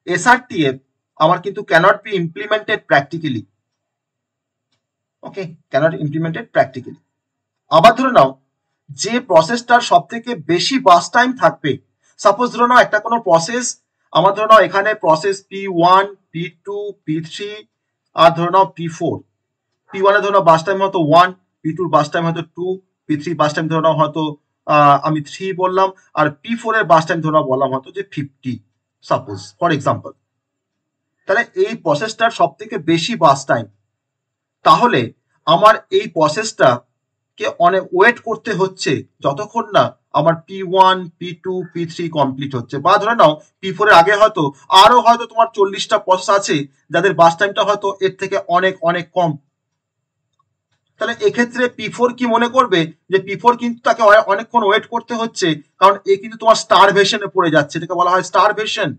এসআরটিএফ আমার কিন্তু cannot be implemented practically. Okay, cannot implemented practically. আবার ধরে নাও যে প্রসেসটার সব থেকে বেশি বাস টাইম থাকবে, সাপোজ ধরে নাও একটা কোনো প্রসেস, আমার ধরে নাও এখানে প্রসেস P1, P2, P3 আর ধরে নাও P4। P1 এ ধরে নাও বাস টাইম হয়তো 1, P2 বাস টাইম হয়তো 2, P3 বাস টাইম ধরে নাও হয়তো আমি 3 বললাম, আর P4 এর বাস টাইম ধরে নাও বললাম হয়তো যে 50, সাপোজ ফর এক্সাম্পল। তাহলে এই প্রসেসটার সব থেকে বেশি বাস টাইম, তাহলে আমার এই প্রসেসটা কে অনেক ওয়েট করতে হচ্ছে যতক্ষণ না আমার P1, P2, P3 কমপ্লিট হচ্ছে। বা ধরে নাও P4 এর আগে হয়তো আরো হয়তো তোমার 40টা প্রসেস আছে যাদের বাস টাইমটা হয়তো এর থেকে অনেক অনেক কম। তাহলে এক্ষেত্রে P4 কি মনে করবে যে P4 কিন্তু তাকে অনেকক্ষণ ওয়েট করতে হচ্ছে, কারণ এ কিন্তু তোমার স্টারভেশনে পড়ে যাচ্ছে, এটাকে বলা হয় স্টারভেশন।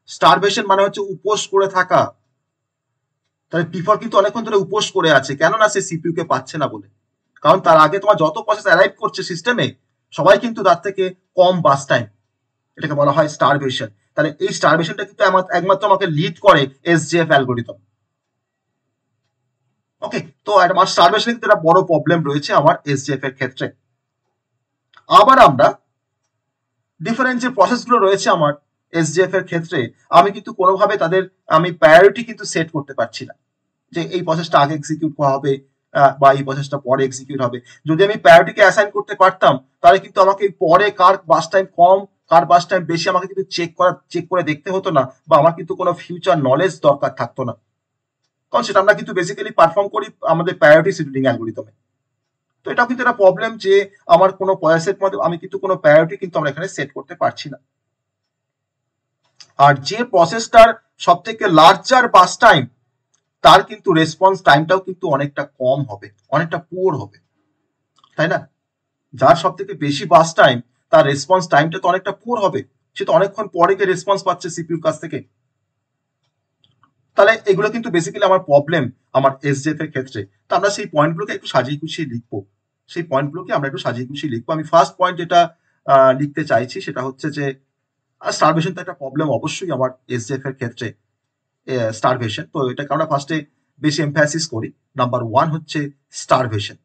স্টারভেশন মানে হচ্ছে উপোস করে থাকা। তাহলে P4 কিন্তু অনেকক্ষণ ধরে উপোস করে আছে, কেননা সে সিপিইউ কে পাচ্ছে না বলে। কারণ তার আগে তোমার যত প্রসেস অ্যারাইভ করছে সিস্টেমে, সবাই কিন্তু তার থেকে কম বাস টাইম, এটাকে বলা হয় স্টারভেশন। তাহলে এই স্টারভেশনটা কিন্তু একমাত্র আমাকে লিড করে এসজিএফ অ্যালগোরিদম। ওকে, তো আমার স্টারভেশনে কিন্তু একটা বড় প্রবলেম রয়েছে আমার এসজিএফ এর ক্ষেত্রে। আবার আমরা ডিফারেন্ট যে প্রসেসগুলো রয়েছে আমার এসজিএফ এর ক্ষেত্রে, আমি কিন্তু কোনোভাবে তাদের আমি প্রায়োরিটি কিন্তু সেট করতে পারছি না যে এই প্রসেসটা আগে এক্সিকিউট করা হবে বা এই প্রসেসটা পরে এক্সিকিউট হবে। যদি আমি প্রায়োরিটিকে অ্যাসাইন করতে পারতাম তাহলে কিন্তু আমাকে পরে কার বাস টাইম কম কার বাস টাইম বেশি আমাকে কিন্তু চেক করে দেখতে হতো না, বা আমার কিন্তু কোনো ফিউচার নলেজ দরকার থাকতো না, কারণ সেটা আমরা কিন্তু বেসিক্যালি পারফর্ম করি আমাদের প্রায়োরিটি শিডিউলিং অ্যালগোরিদমে। তো এটাও কিন্তু একটা প্রবলেম যে আমার কোনো প্রসেসের মধ্যে আমি কিন্তু কোনো প্রায়োরিটি কিন্তু আমরা এখানে সেট করতে পারছি না। আর যে প্রসেসটার সব থেকে লার্জার বাস টাইম তার কিন্তু রেসপন্স টাইমটাও কিন্তু অনেকটা কম হবে, অনেকটা পুয়ার হবে, তাই না? যার সব থেকে বেশি বাস টাইম তার রেসপন্স টাইমটা তো অনেকটা পুয়ার হবে, সে তো অনেকক্ষণ পরে গিয়ে রেসপন্স পাচ্ছে সিপিউর কাছ থেকে। তাহলে এগুলো কিন্তু বেসিক্যালি আমার প্রবলেম আমার এসজেএফ এর ক্ষেত্রে। তো আমরা সেই পয়েন্টগুলোকে একটু সাজিয়ে গুছিয়ে লিখবো, সেই পয়েন্টগুলোকে আমরা একটু সাজিয়ে গুছিয়ে লিখবো। আমি ফার্স্ট পয়েন্ট যেটা লিখতে চাইছি সেটা হচ্ছে যে স্টারভেশন তো একটা প্রবলেম অবশ্যই আমার এসজেএফ এর ক্ষেত্রে, স্টারভেশন। তো এটাকে আমরা ফার্স্টে বেশি এমফ্যাসিস করি। নাম্বার ওয়ান হচ্ছে স্টারভেশন।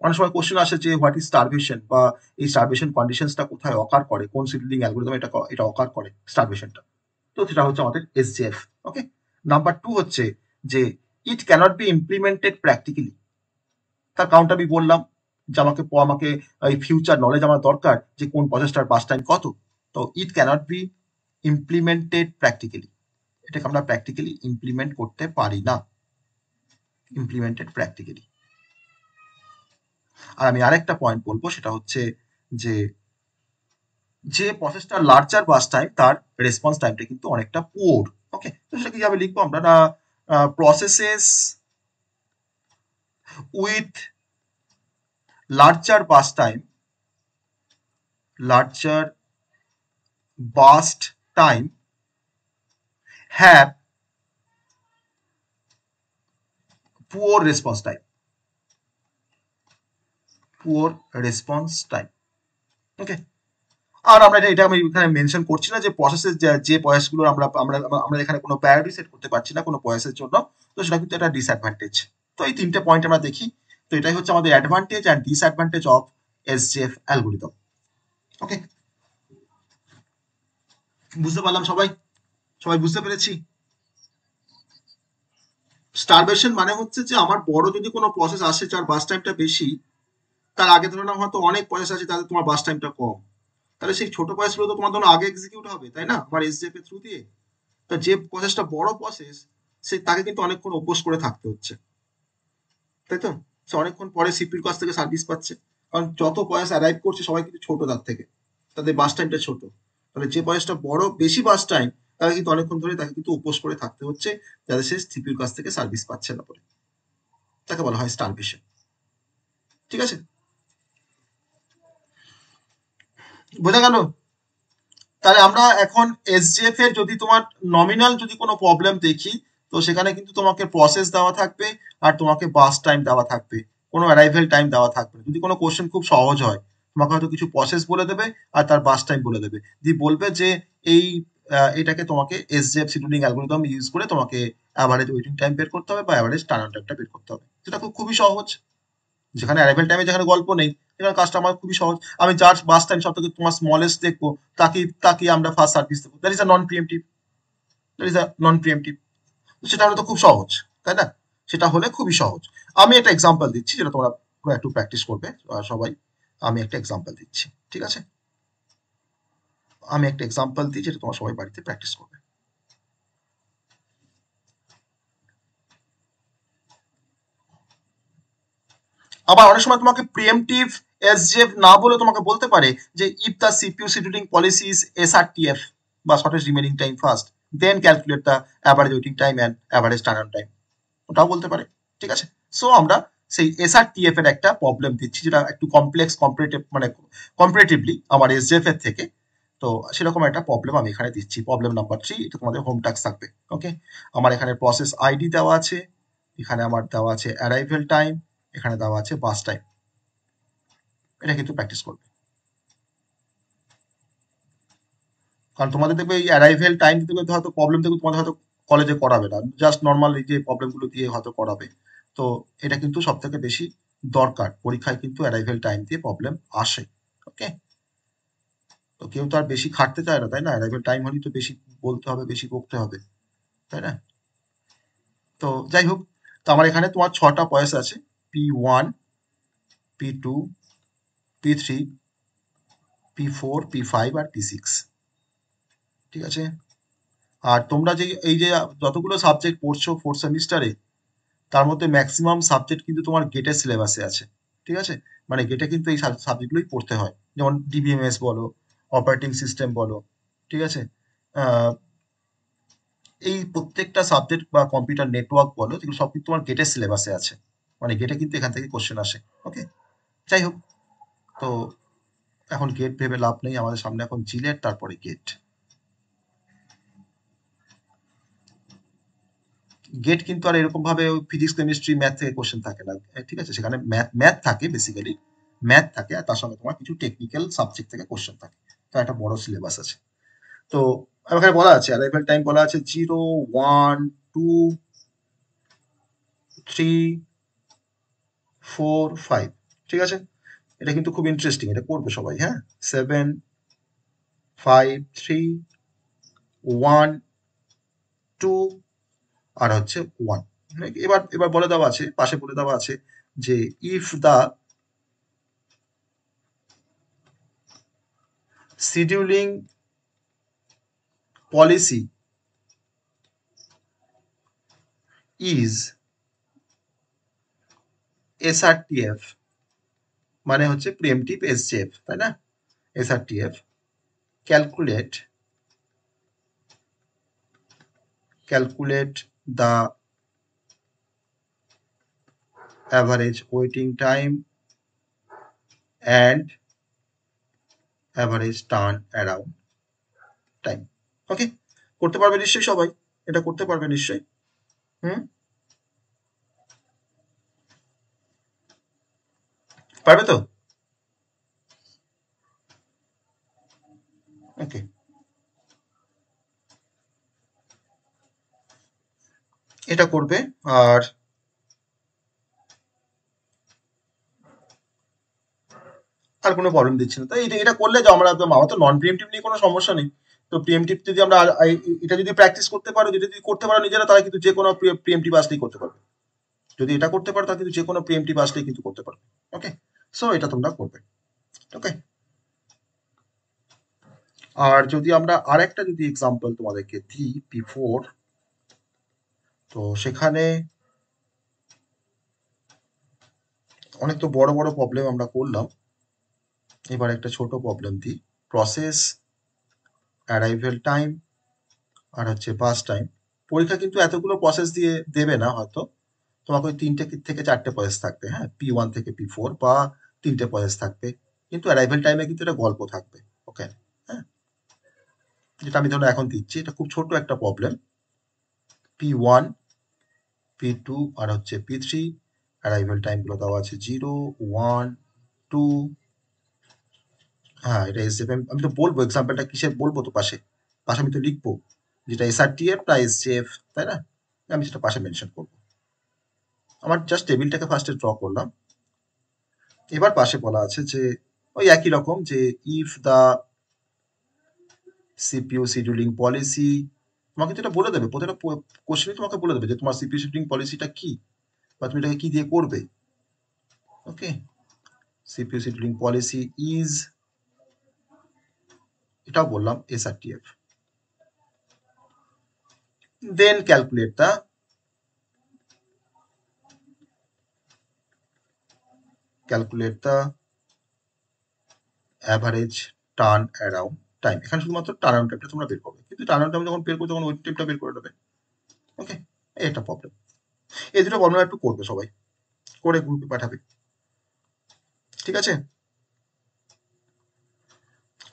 অনেক সময় কোশ্চেন আসে যে হোয়াট ইজ স্টারভেশন, বা এই স্টারভেশন কন্ডিশনসটা কোথায় অকার করে, কোন শিডিউলিং অ্যালগরিদম এটা অকার করে স্টারভেশনটা। তো সেটা হচ্ছে আমাদের এসজেএফ। ওকে। নাম্বার টু হচ্ছে যে ইট ক্যানট বি ইমপ্লিমেন্টেড প্র্যাকটিক্যালি। তার কারণটা আমি বললাম যে আমাকে এই ফিউচার নলেজ আমার দরকার যে কোন প্রসেসটার বাস টাইম কত। তো ইট ক্যানট বি ইমপ্লিমেন্টেড প্র্যাকটিক্যালি, এটাকে আমরা প্র্যাকটিক্যালি ইমপ্লিমেন্ট করতে পারি না, ইমপ্লিমেন্টেড প্র্যাকটিক্যালি। আর আমি আরেকটা পয়েন্ট বলবো সেটা হচ্ছে যে যে প্রসেসটা লার্জার বাস টাইম তার রেসপন্স টাইমটা কিন্তু অনেকটা পুয়ার। ওকে, তো সেটা কিভাবে লিখবো আমরা না, processes with larger bus time, larger burst time have poor response time, poor response time. ওকে। আর আমরা এটা আমি এখানে মেনশন করছি না যে প্রসেসের যে প্রসেসগুলো আমরা আমরা আমরা এখানে কোনো প্রায়োরিটি সেট করতে পারছি না কোনো প্রসেসের জন্য, তো সেটা কিন্তু একটা ডিসঅ্যাডভান্টেজ। তো এই তিনটে পয়েন্ট আমরা দেখি। তো এটাই হচ্ছে আমাদের advantage and disadvantage of SJF algorithm. Okay, বুঝতে পারলাম সবাই? সবাই বুঝতে পেরেছি? স্টারভেশন মানে হচ্ছে যে আমার বড় যদি কোনো প্রসেস আসে যার বাস টাইমটা বেশি, তার আগে ধরে নাও হয়তো অনেক প্রসেস আছে তাদের তোমার বাস টাইমটা কম, তাহলে সেই ছোট প্রসেসগুলো তো তোমার ধরো আগে এক্সিকিউট হবে, তাই না, আমার এসজেএফ এর থ্রু দিয়ে। তা যে প্রসেসটা বড় প্রসেস সে তাকে কিন্তু অনেকক্ষণ অভ্যোস করে থাকতে হচ্ছে, তাই তো? সে অনেকক্ষণ পরে সিপির কাছ থেকে সার্ভিস পাচ্ছে, কারণ যত প্রসেস অ্যারাইভ করছে সবাই কিন্তু ছোট তার থেকে, তাদের বাস টাইমটা ছোট। তাহলে যে প্রসেসটা বড় বেশি বাস টাইম তাকে কিন্তু অনেকক্ষণ ধরে তাকে কিন্তু অভ্যোস করে থাকতে হচ্ছে, যাতে সে সিপির কাছ থেকে সার্ভিস পাচ্ছে না বলে। তাকে বলা হয় স্টারভেশন। ঠিক আছে, বোঝা গেল? তাহলে আমরা এখন এসজিএফ এর যদি তোমার নমিনাল যদি কোনো প্রবলেম দেখি, তো সেখানে কিন্তু তোমাকে প্রসেস দেওয়া থাকবে আর তোমাকে বাস টাইম দেওয়া থাকবে, কোনো অ্যারাইভেল টাইম দেওয়া থাকবে না। যদি কোনো কোশ্চেন খুব সহজ হয় তোমাকে হয়তো কিছু প্রসেস বলে দেবে আর তার বাস টাইম বলে দেবে, দিয়ে বলবে যে এই এটাকে তোমাকে এসজিএফ শিডিউলিং অ্যালগরিদম ইউজ করে তোমাকে অ্যাভারেজ ওয়েটিং টাইম বের করতে হবে বা অ্যাভারেজ টার্ন টাইমটা বের করতে হবে, যেটা খুবই সহজ। যেখানে অ্যারাইভেল টাইমে যেখানে গল্প নেই, সেখানে কাজটা আমার খুবই সহজ। আমি যার বাস টাইম সব থেকে তোমার স্মলেস্ট দেখবো তাকে তাকে আমরা ফার্স্ট সার্ভিস দেবো, that is a non pre-emptive, that is a non pre-emptive. সেটা হলে তো খুব সহজ, তাই না? সেটা হলে খুবই সহজ। আমি একটা এক্সাম্পল দিচ্ছি যেটা তোমরা একটু প্র্যাকটিস করবে সবাই। আমি একটা এক্সাম্পল দিচ্ছি, ঠিক আছে? আমি একটা এক্সাম্পল দিই যেটা তোমরা সবাই বাড়িতে প্র্যাকটিস করবে। আবার অনেক সময় তোমাকে প্রিএমটিভ এসজেএফ না বলে তোমাকে বলতে পারে যে if the CPU scheduling policy is SRTF বা shortest remaining time first, then calculate the average waiting time and average turn time, ওটাও বলতে পারে। ঠিক আছে, সো আমরা সেই এসআরটিএফ এর একটা প্রবলেম দিচ্ছি যেটা একটু কমপ্লেক্স কম্পারেটিভ মানে কম্পারেটিভলি আমার এসজেএফ এর থেকে। তো সেরকম একটা প্রবলেম আমি এখানে দিচ্ছি, প্রবলেম নাম্বার 3। এটা তোমাদের হোম টাস্ক থাকবে। ওকে, আমার এখানে প্রসেস আইডি দেওয়া আছে, এখানে আমার দেওয়া আছে অ্যারাইভেল টাইম, এখানে দেওয়া আছে বাস টাইম। এটা কিন্তু প্র্যাকটিস করবে, কারণ তোমাদের দেখবে এই অ্যারাইভেল টাইম দিতে গেলে হয়তো প্রবলেম দেখবে তোমাদের হয়তো কলেজে করাবে না, জাস্ট নর্মাল এই যে প্রবলেমগুলো দিয়ে হয়তো করাবে। তো এটা কিন্তু সব থেকে বেশি দরকার, পরীক্ষায় কিন্তু অ্যারাইভেল টাইম দিয়ে প্রবলেম আসে। ওকে, তো কেউ তো আর বেশি খাটতে চায় না, তাই না? অ্যারাইভেল টাইম হলেই তো বেশি বলতে হবে, বেশি বকতে হবে, তাই না? তো যাই হোক, তো আমার এখানে তোমার 6টা পয়েস আছে, P1, P2, P3, P4, P5 আর P6। ঠিক আছে? আর তোমরা যে এই যে যতগুলো সাবজেক্ট পড়ছো 4th সেমিস্টারে, তার মধ্যে ম্যাক্সিমাম সাবজেক্ট কিন্তু তোমার গেটের সিলেবাসে আছে। ঠিক আছে? মানে গেটে কিন্তু এই সাবজেক্টগুলোই পড়তে হয়। যেমন ডিবিএমএস বলো, অপারেটিং সিস্টেম বলো। ঠিক আছে? আহ, এই প্রত্যেকটা সাবজেক্ট বা কম্পিউটার নেটওয়ার্ক বলো, এগুলো সব কিন্তু তোমার গেটের সিলেবাসে আছে। মানে গেটে কিন্তু এখান থেকে কোশ্চেন আসে। ওকে? যাই হোক, তো এখন গেট ভেবে লাভ নেই, আমাদের সামনে এখন জিলেট, তারপরে গেট। গেট কিন্তু আর এরকম ভাবে ফিজিক্স কেমিস্ট্রি ম্যাথ থেকে কোশ্চেন থাকে না। ঠিক আছে? সেখানে ম্যাথ ম্যাথ থাকে, বেসিক্যালি ম্যাথ থাকে, আর তার সঙ্গে তোমার কিছু টেকনিক্যাল সাবজেক্ট থেকে কোশ্চেন থাকে। তো একটা বড় সিলেবাস আছে। তো এখানে বলা আছে অ্যারাইভেল টাইম বলা আছে 0, 1, 2, 3, 4, 5। ঠিক আছে? এটা কিন্তু খুব ইন্টারেস্টিং, এটা করবে সবাই। হ্যাঁ, 7, 5, 3, 1, 2 আর হচ্ছে 1। এবার এবার বলে দেওয়া আছে, পাশে বলে দেওয়া আছে যে if the scheduling policy is SRTF, মানে হচ্ছে প্রিএমটিভ এসজেএফ, তাই না? SRTF, calculate the average waiting time and average turn around time. Okay? করতে পারবে নিশ্চয়ই সবাই? এটা করতে পারবে নিশ্চয়ই? হুম? পারবে তো? ওকে, এটা করবে। আর আর কোনো প্রবলেম দিচ্ছে না। তো এটা এটা করলে যে আমরা একদম, আমার তো নন প্রিএমটিভ নিয়ে কোনো সমস্যা নেই। তো প্রিএমটিভ যদি আমরা এটা যদি প্র্যাকটিস করতে পারো, যেটা যদি করতে পারো নিজেরা, তাহলে কিন্তু যে কোনো প্রিএমটিভ আসলেই করতে পারবে। যদি এটা করতে পারো তাহলে কিন্তু যে কোনো প্রিএমটিভ আসলেই কিন্তু করতে পারবে। ওকে? সো এটা তোমরা করবে। ওকে? আর যদি আমরা আরেকটা যদি এক্সাম্পল তোমাদেরকে দিই, P4, তো সেখানে অনেক তো বড় বড় প্রবলেম আমরা করলাম। এবার একটা ছোট প্রবলেম দিই, প্রসেস, অ্যারাইভেল টাইম আর হচ্ছে পাস টাইম। পরীক্ষা কিন্তু এতগুলো প্রসেস দিয়ে দেবে না হয়তো, তোমাকে ওই 3টে থেকে 4টে প্রসেস থাকবে। হ্যাঁ, P1 থেকে P4 বা 3টে প্রসেস থাকবে। কিন্তু অ্যারাইভেল টাইমে কিন্তু এটা গল্প থাকবে। ওকে? হ্যাঁ, যেটা আমি ধরো এখন দিচ্ছি, এটা খুব ছোট একটা প্রবলেম। P1, P2 আর হচ্ছে P3, অ্যারাইভেল টাইমগুলো দেওয়া আছে 0, 1, 2। হ্যাঁ, এটা এসজেএফ, আমি তো বলবো এক্সাম্পলটা কিসের বলবো, তো পাশে পাশে আমি তো লিখবো যেটা এসআরটিএফ না এসজেএফ, তাই না? আমি সেটা পাশে মেনশন করবো। আমার জাস্ট টেবিলটাকে ফার্স্টে ড্র করলাম। এবার পাশে বলা আছে যে ওই একই রকম, যে if the CPU scheduling policy, তোমাকে যেটা বলে দেবে প্রত্যেকটা কোশ্চেনই তোমাকে বলে দেবে যে তোমার সিপিইউ শিডিউলিং পলিসিটা কি, বা তুমি এটাকে কি দিয়ে করবে। Okay? CPU scheduling policy is, এটাও বললাম, SRTF. Then calculate the average turn around time. এখানে শুধুমাত্র টার্ন অ্যারাউন্ড টাইমটা তোমরা বের করবে, কিন্তু টার্ন অ্যারাউন্ড টাইম যখন বের করবে তখন ওয়েট টাইমটা বের করে নেবে। ওকে? এটা প্রবলেম। এই দুটো প্রবলেম একটু করবে সবাই, করে গ্রুপে পাঠাবে। ঠিক আছে?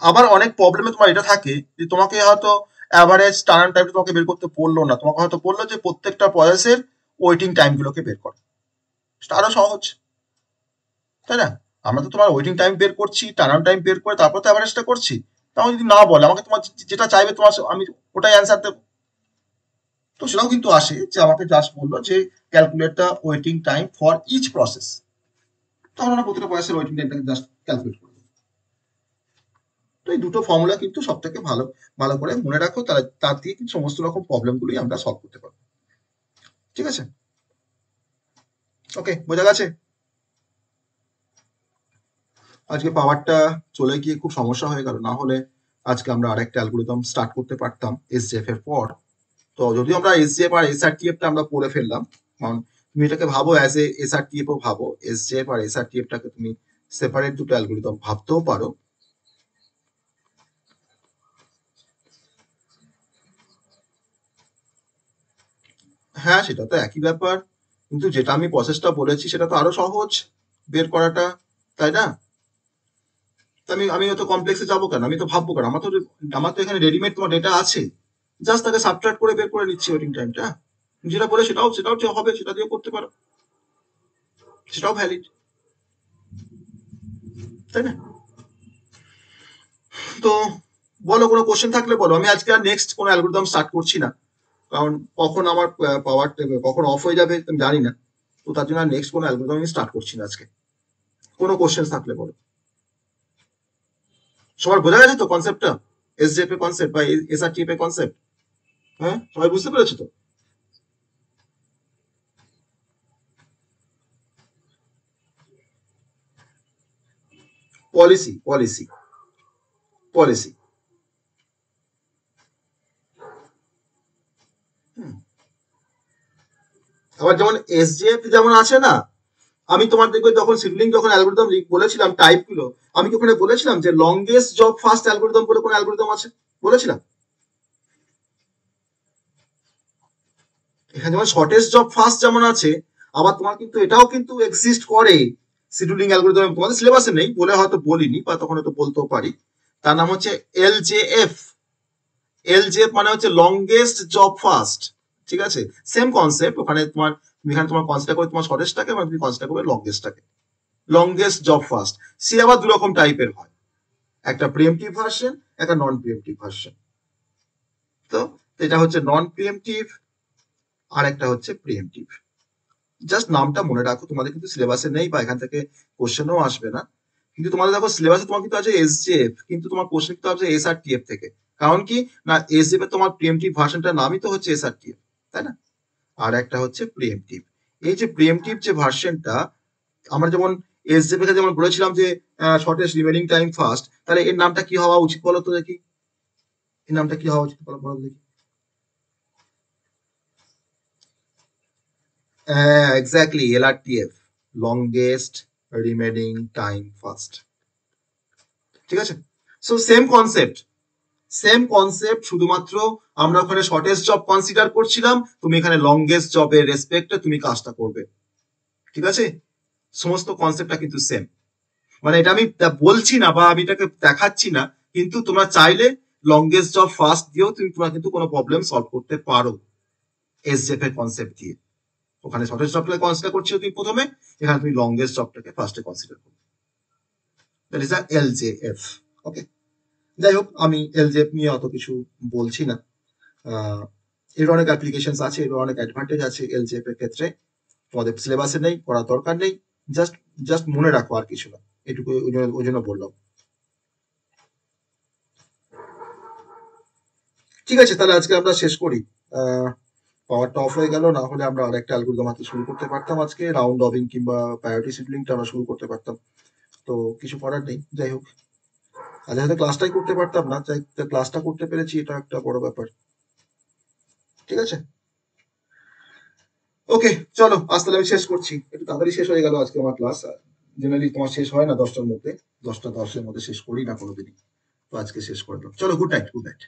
আবার অনেক প্রবলেমে তোমার এটা থাকে যে তোমাকে হয়তো অ্যাভারেজ টার্ন টাইমটা তোমাকে বের করতে বললো না, তোমাকে হয়তো বললো যে প্রত্যেকটা প্রসেসের ওয়েটিং টাইমগুলোকে বের করো। সেটা আরো সহজ, তাই না? আমরা তো তোমার ওয়েটিং টাইম বের করছি, টার্ন টাইম বের করে তারপর তো অ্যাভারেজটা করছি। তখন যদি না বলে আমাকে, তোমার যেটা চাইবে তোমার, আমি ওটাই অ্যান্সার দেবো। তো সেটাও কিন্তু আসে, যে আমাকে জাস্ট বললো যে calculate the waiting time for each process, তখন আমরা প্রতিটা প্রসেসের ওয়েটিং টাইমটাকে জাস্ট ক্যালকুলেট করবো। তো এই দুটো ফর্মুলা কিন্তু সব থেকে ভালো ভালো করে মনে রাখো, তার দিয়ে কিন্তু সমস্ত রকম প্রবলেমগুলোই আমরা সলভ করতে পারবো। ঠিক আছে, ওকে, বোঝা গেছে। আজকে পাওয়ারটা চলে গিয়ে খুব সমস্যা হয়ে গেল, না হলে আজকে আমরা আরেকটা অ্যালগোরিদম স্টার্ট করতে পারতাম এসজেএফ এর পর। তো যদিও আমরা এসজেএফ আর এসআরটিএফটা আমরা পড়ে ফেললাম, কারণ তুমি এটাকে ভাবো অ্যাজ এ এসআরটিএফ ও ভাবো, এসজেএফ আর এসআরটিএফটাকে তুমি সেপারেট দুটো অ্যালগোরিদম ভাবতেও পারো। হ্যাঁ, সেটা তো একই ব্যাপার, কিন্তু যেটা আমি প্রসেসটা বলেছি সেটা তো আরো সহজ বের করাটা, তাই না? তো আমি অত কমপ্লেক্সে যাবো কেন, আমি তো ভাববো কেন, আমার তো এখানে রেডিমেড তোমার ডেটা আছে, জাস্ট তাকে সাবট্রাক্ট করে বের করে নিচ্ছি ওয়েটিং টাইমটা। যেটা বলে সেটাও সেটাও যে হবে সেটা দিয়েও করতে পারো, সেটাও ভ্যালিড, তাই না? তো বলো, কোনো কোশ্চেন থাকলে বলো। আমি আজকে আর নেক্সট কোনো অ্যালগোরিদম স্টার্ট করছি না, কারণ কখন আমার পাওয়ার কখন অফ হয়ে যাবে আমি জানি না। তো তার জন্য আর নেক্সট কোনো অ্যালগোরিদম আমি স্টার্ট করছি না আজকে। কোনো কোশ্চেন থাকলে বলো। সবার বোঝা গেছে তো কনসেপ্টটা, এসজেএফ এর কনসেপ্ট বা এসআরটিএফ এর কনসেপ্ট? হ্যাঁ, সবাই বুঝতে পেরেছো তো? Policy policy policy. আবার যেমন এসজেএফ যেমন আছে না, আমি তোমার দেখবে যখন সিডলিং যখন অ্যালগোরিদম বলেছিলাম টাইপ গুলো, আমি কি ওখানে বলেছিলাম যে লংগেস্ট জব ফার্স্ট অ্যালগোরিদম বলে কোন অ্যালগোরিদম আছে? বলেছিলাম। এখানে যেমন শর্টেস্ট জব ফার্স্ট যেমন আছে, আবার তোমার কিন্তু এটাও কিন্তু এক্সিস্ট করে শিডিউলিং অ্যালগোরিদম, তোমাদের সিলেবাসে নেই বলে হয়তো বলিনি, বা তখন হয়তো বলতেও পারি। তার নাম হচ্ছে এলজেএফ। এলজেএফ মানে হচ্ছে লংগেস্ট জব ফার্স্ট। ঠিক আছে, সেম কনসেপ্ট। ওখানে তোমার কনসিডার করে তোমার শর্টেস্টটাকে, মানে তুমি কনসিডার করবে লংগেস্টটাকে। লংগেস্ট জব ফার্স্ট সে আবার দু রকম টাইপের হয়, একটা প্রিএমটিভ ভার্সন, একটা নন প্রিএমটিভ ভার্সন। তো এটা হচ্ছে নন প্রিএমটিভ, আর একটা হচ্ছে প্রিএমটিভ। জাস্ট নামটা মনে রাখো, তোমাদের কিন্তু সিলেবাসে নেই বা এখান থেকে কোশ্চেনও আসবে না। কিন্তু তোমাদের দেখো সিলেবাসে তোমার কিন্তু আছে এসজেএফ, কিন্তু তোমার কোশ্চেন কিন্তু আসবে এসআরটিএফ থেকে। কারণ কি না, এসজেএফ এর তোমার প্রিএমটিভ ভার্সনটার নামই তো হচ্ছে এসআরটিএফ, তাই না? আর একটা হচ্ছে প্রিএমটিভ। এই যে প্রিএমটিভ যে ভার্সনটা, আমরা যেমন এসজেএফ এর যেমন বলেছিলাম যে শর্টেস্ট রিমেনিং টাইম ফার্স্ট, তাহলে এর নামটা কি হওয়া উচিত বলো তো দেখি, এর নামটা কি হওয়া উচিত বলো বলো দেখি। Exactly, LRTF, longest remaining time first. ঠিক আছে, so same concept, same concept, শুধুমাত্র আমরা ওখানে শর্টেস্ট জব কনসিডার করছিলাম, তুমি এখানে লংগেস্ট জবের রেসপেক্টে তুমি কাজটা করবে। ঠিক আছে, সমস্ত কনসেপ্টটা কিন্তু সেম। মানে এটা আমি বলছি না বা আমি এটাকে দেখাচ্ছি না, কিন্তু তোমরা চাইলে লংগেস্ট জব ফার্স্ট দিয়েও তোমরা কিন্তু কোনো প্রবলেম সলভ করতে পারো এসজেএফ এর কনসেপ্ট দিয়ে। ওখানে শর্টেস্ট জবটাকে কনসিডার করছো তুমি প্রথমে, এখানে তুমি লংগেস্ট জবটাকে ফার্স্টে কনসিডার করবে। দ্যাট ইজ আ এলজেএফ। ওকে, যাই হোক, আমি এলজেএফ নিয়ে অত কিছু বলছি না। এর অনেক অ্যাপ্লিকেশন আছে, এর অনেক অ্যাডভান্টেজ আছে এলজেএফ এর ক্ষেত্রে। তোমাদের সিলেবাসে নেই, পড়ার দরকার নেই, জাস্ট জাস্ট মনে রাখো, আর কিছু না। এটুকু ওই জন্য বললাম। ঠিক আছে, তাহলে আজকে আমরা শেষ করি। পাওয়ারটা অফ হয়ে গেল, না হলে আমরা আরেকটা অ্যালগোরিদম হাতে শুরু করতে পারতাম আজকে, রাউন্ড রবিন কিংবা প্রায়োরিটি শিডিউলিংটা আমরা শুরু করতে পারতাম। তো কিছু করার নেই, যাই হোক। আজ হয়তো ক্লাসটাই করতে পারতাম না, তাই ক্লাসটা করতে পেরেছি, এটা একটা বড় ব্যাপার। ঠিক আছে, ওকে, চলো আজ তাহলে আমি শেষ করছি, একটু তাড়াতাড়ি শেষ হয়ে গেল আজকে আমার ক্লাস। জেনারেলি তোমার শেষ হয় না 10টার মধ্যে, 10টা 10-এর মধ্যে শেষ করি না কোনোদিনই। তো আজকে শেষ করে দাও, চলো, গুড নাইট, গুড নাইট।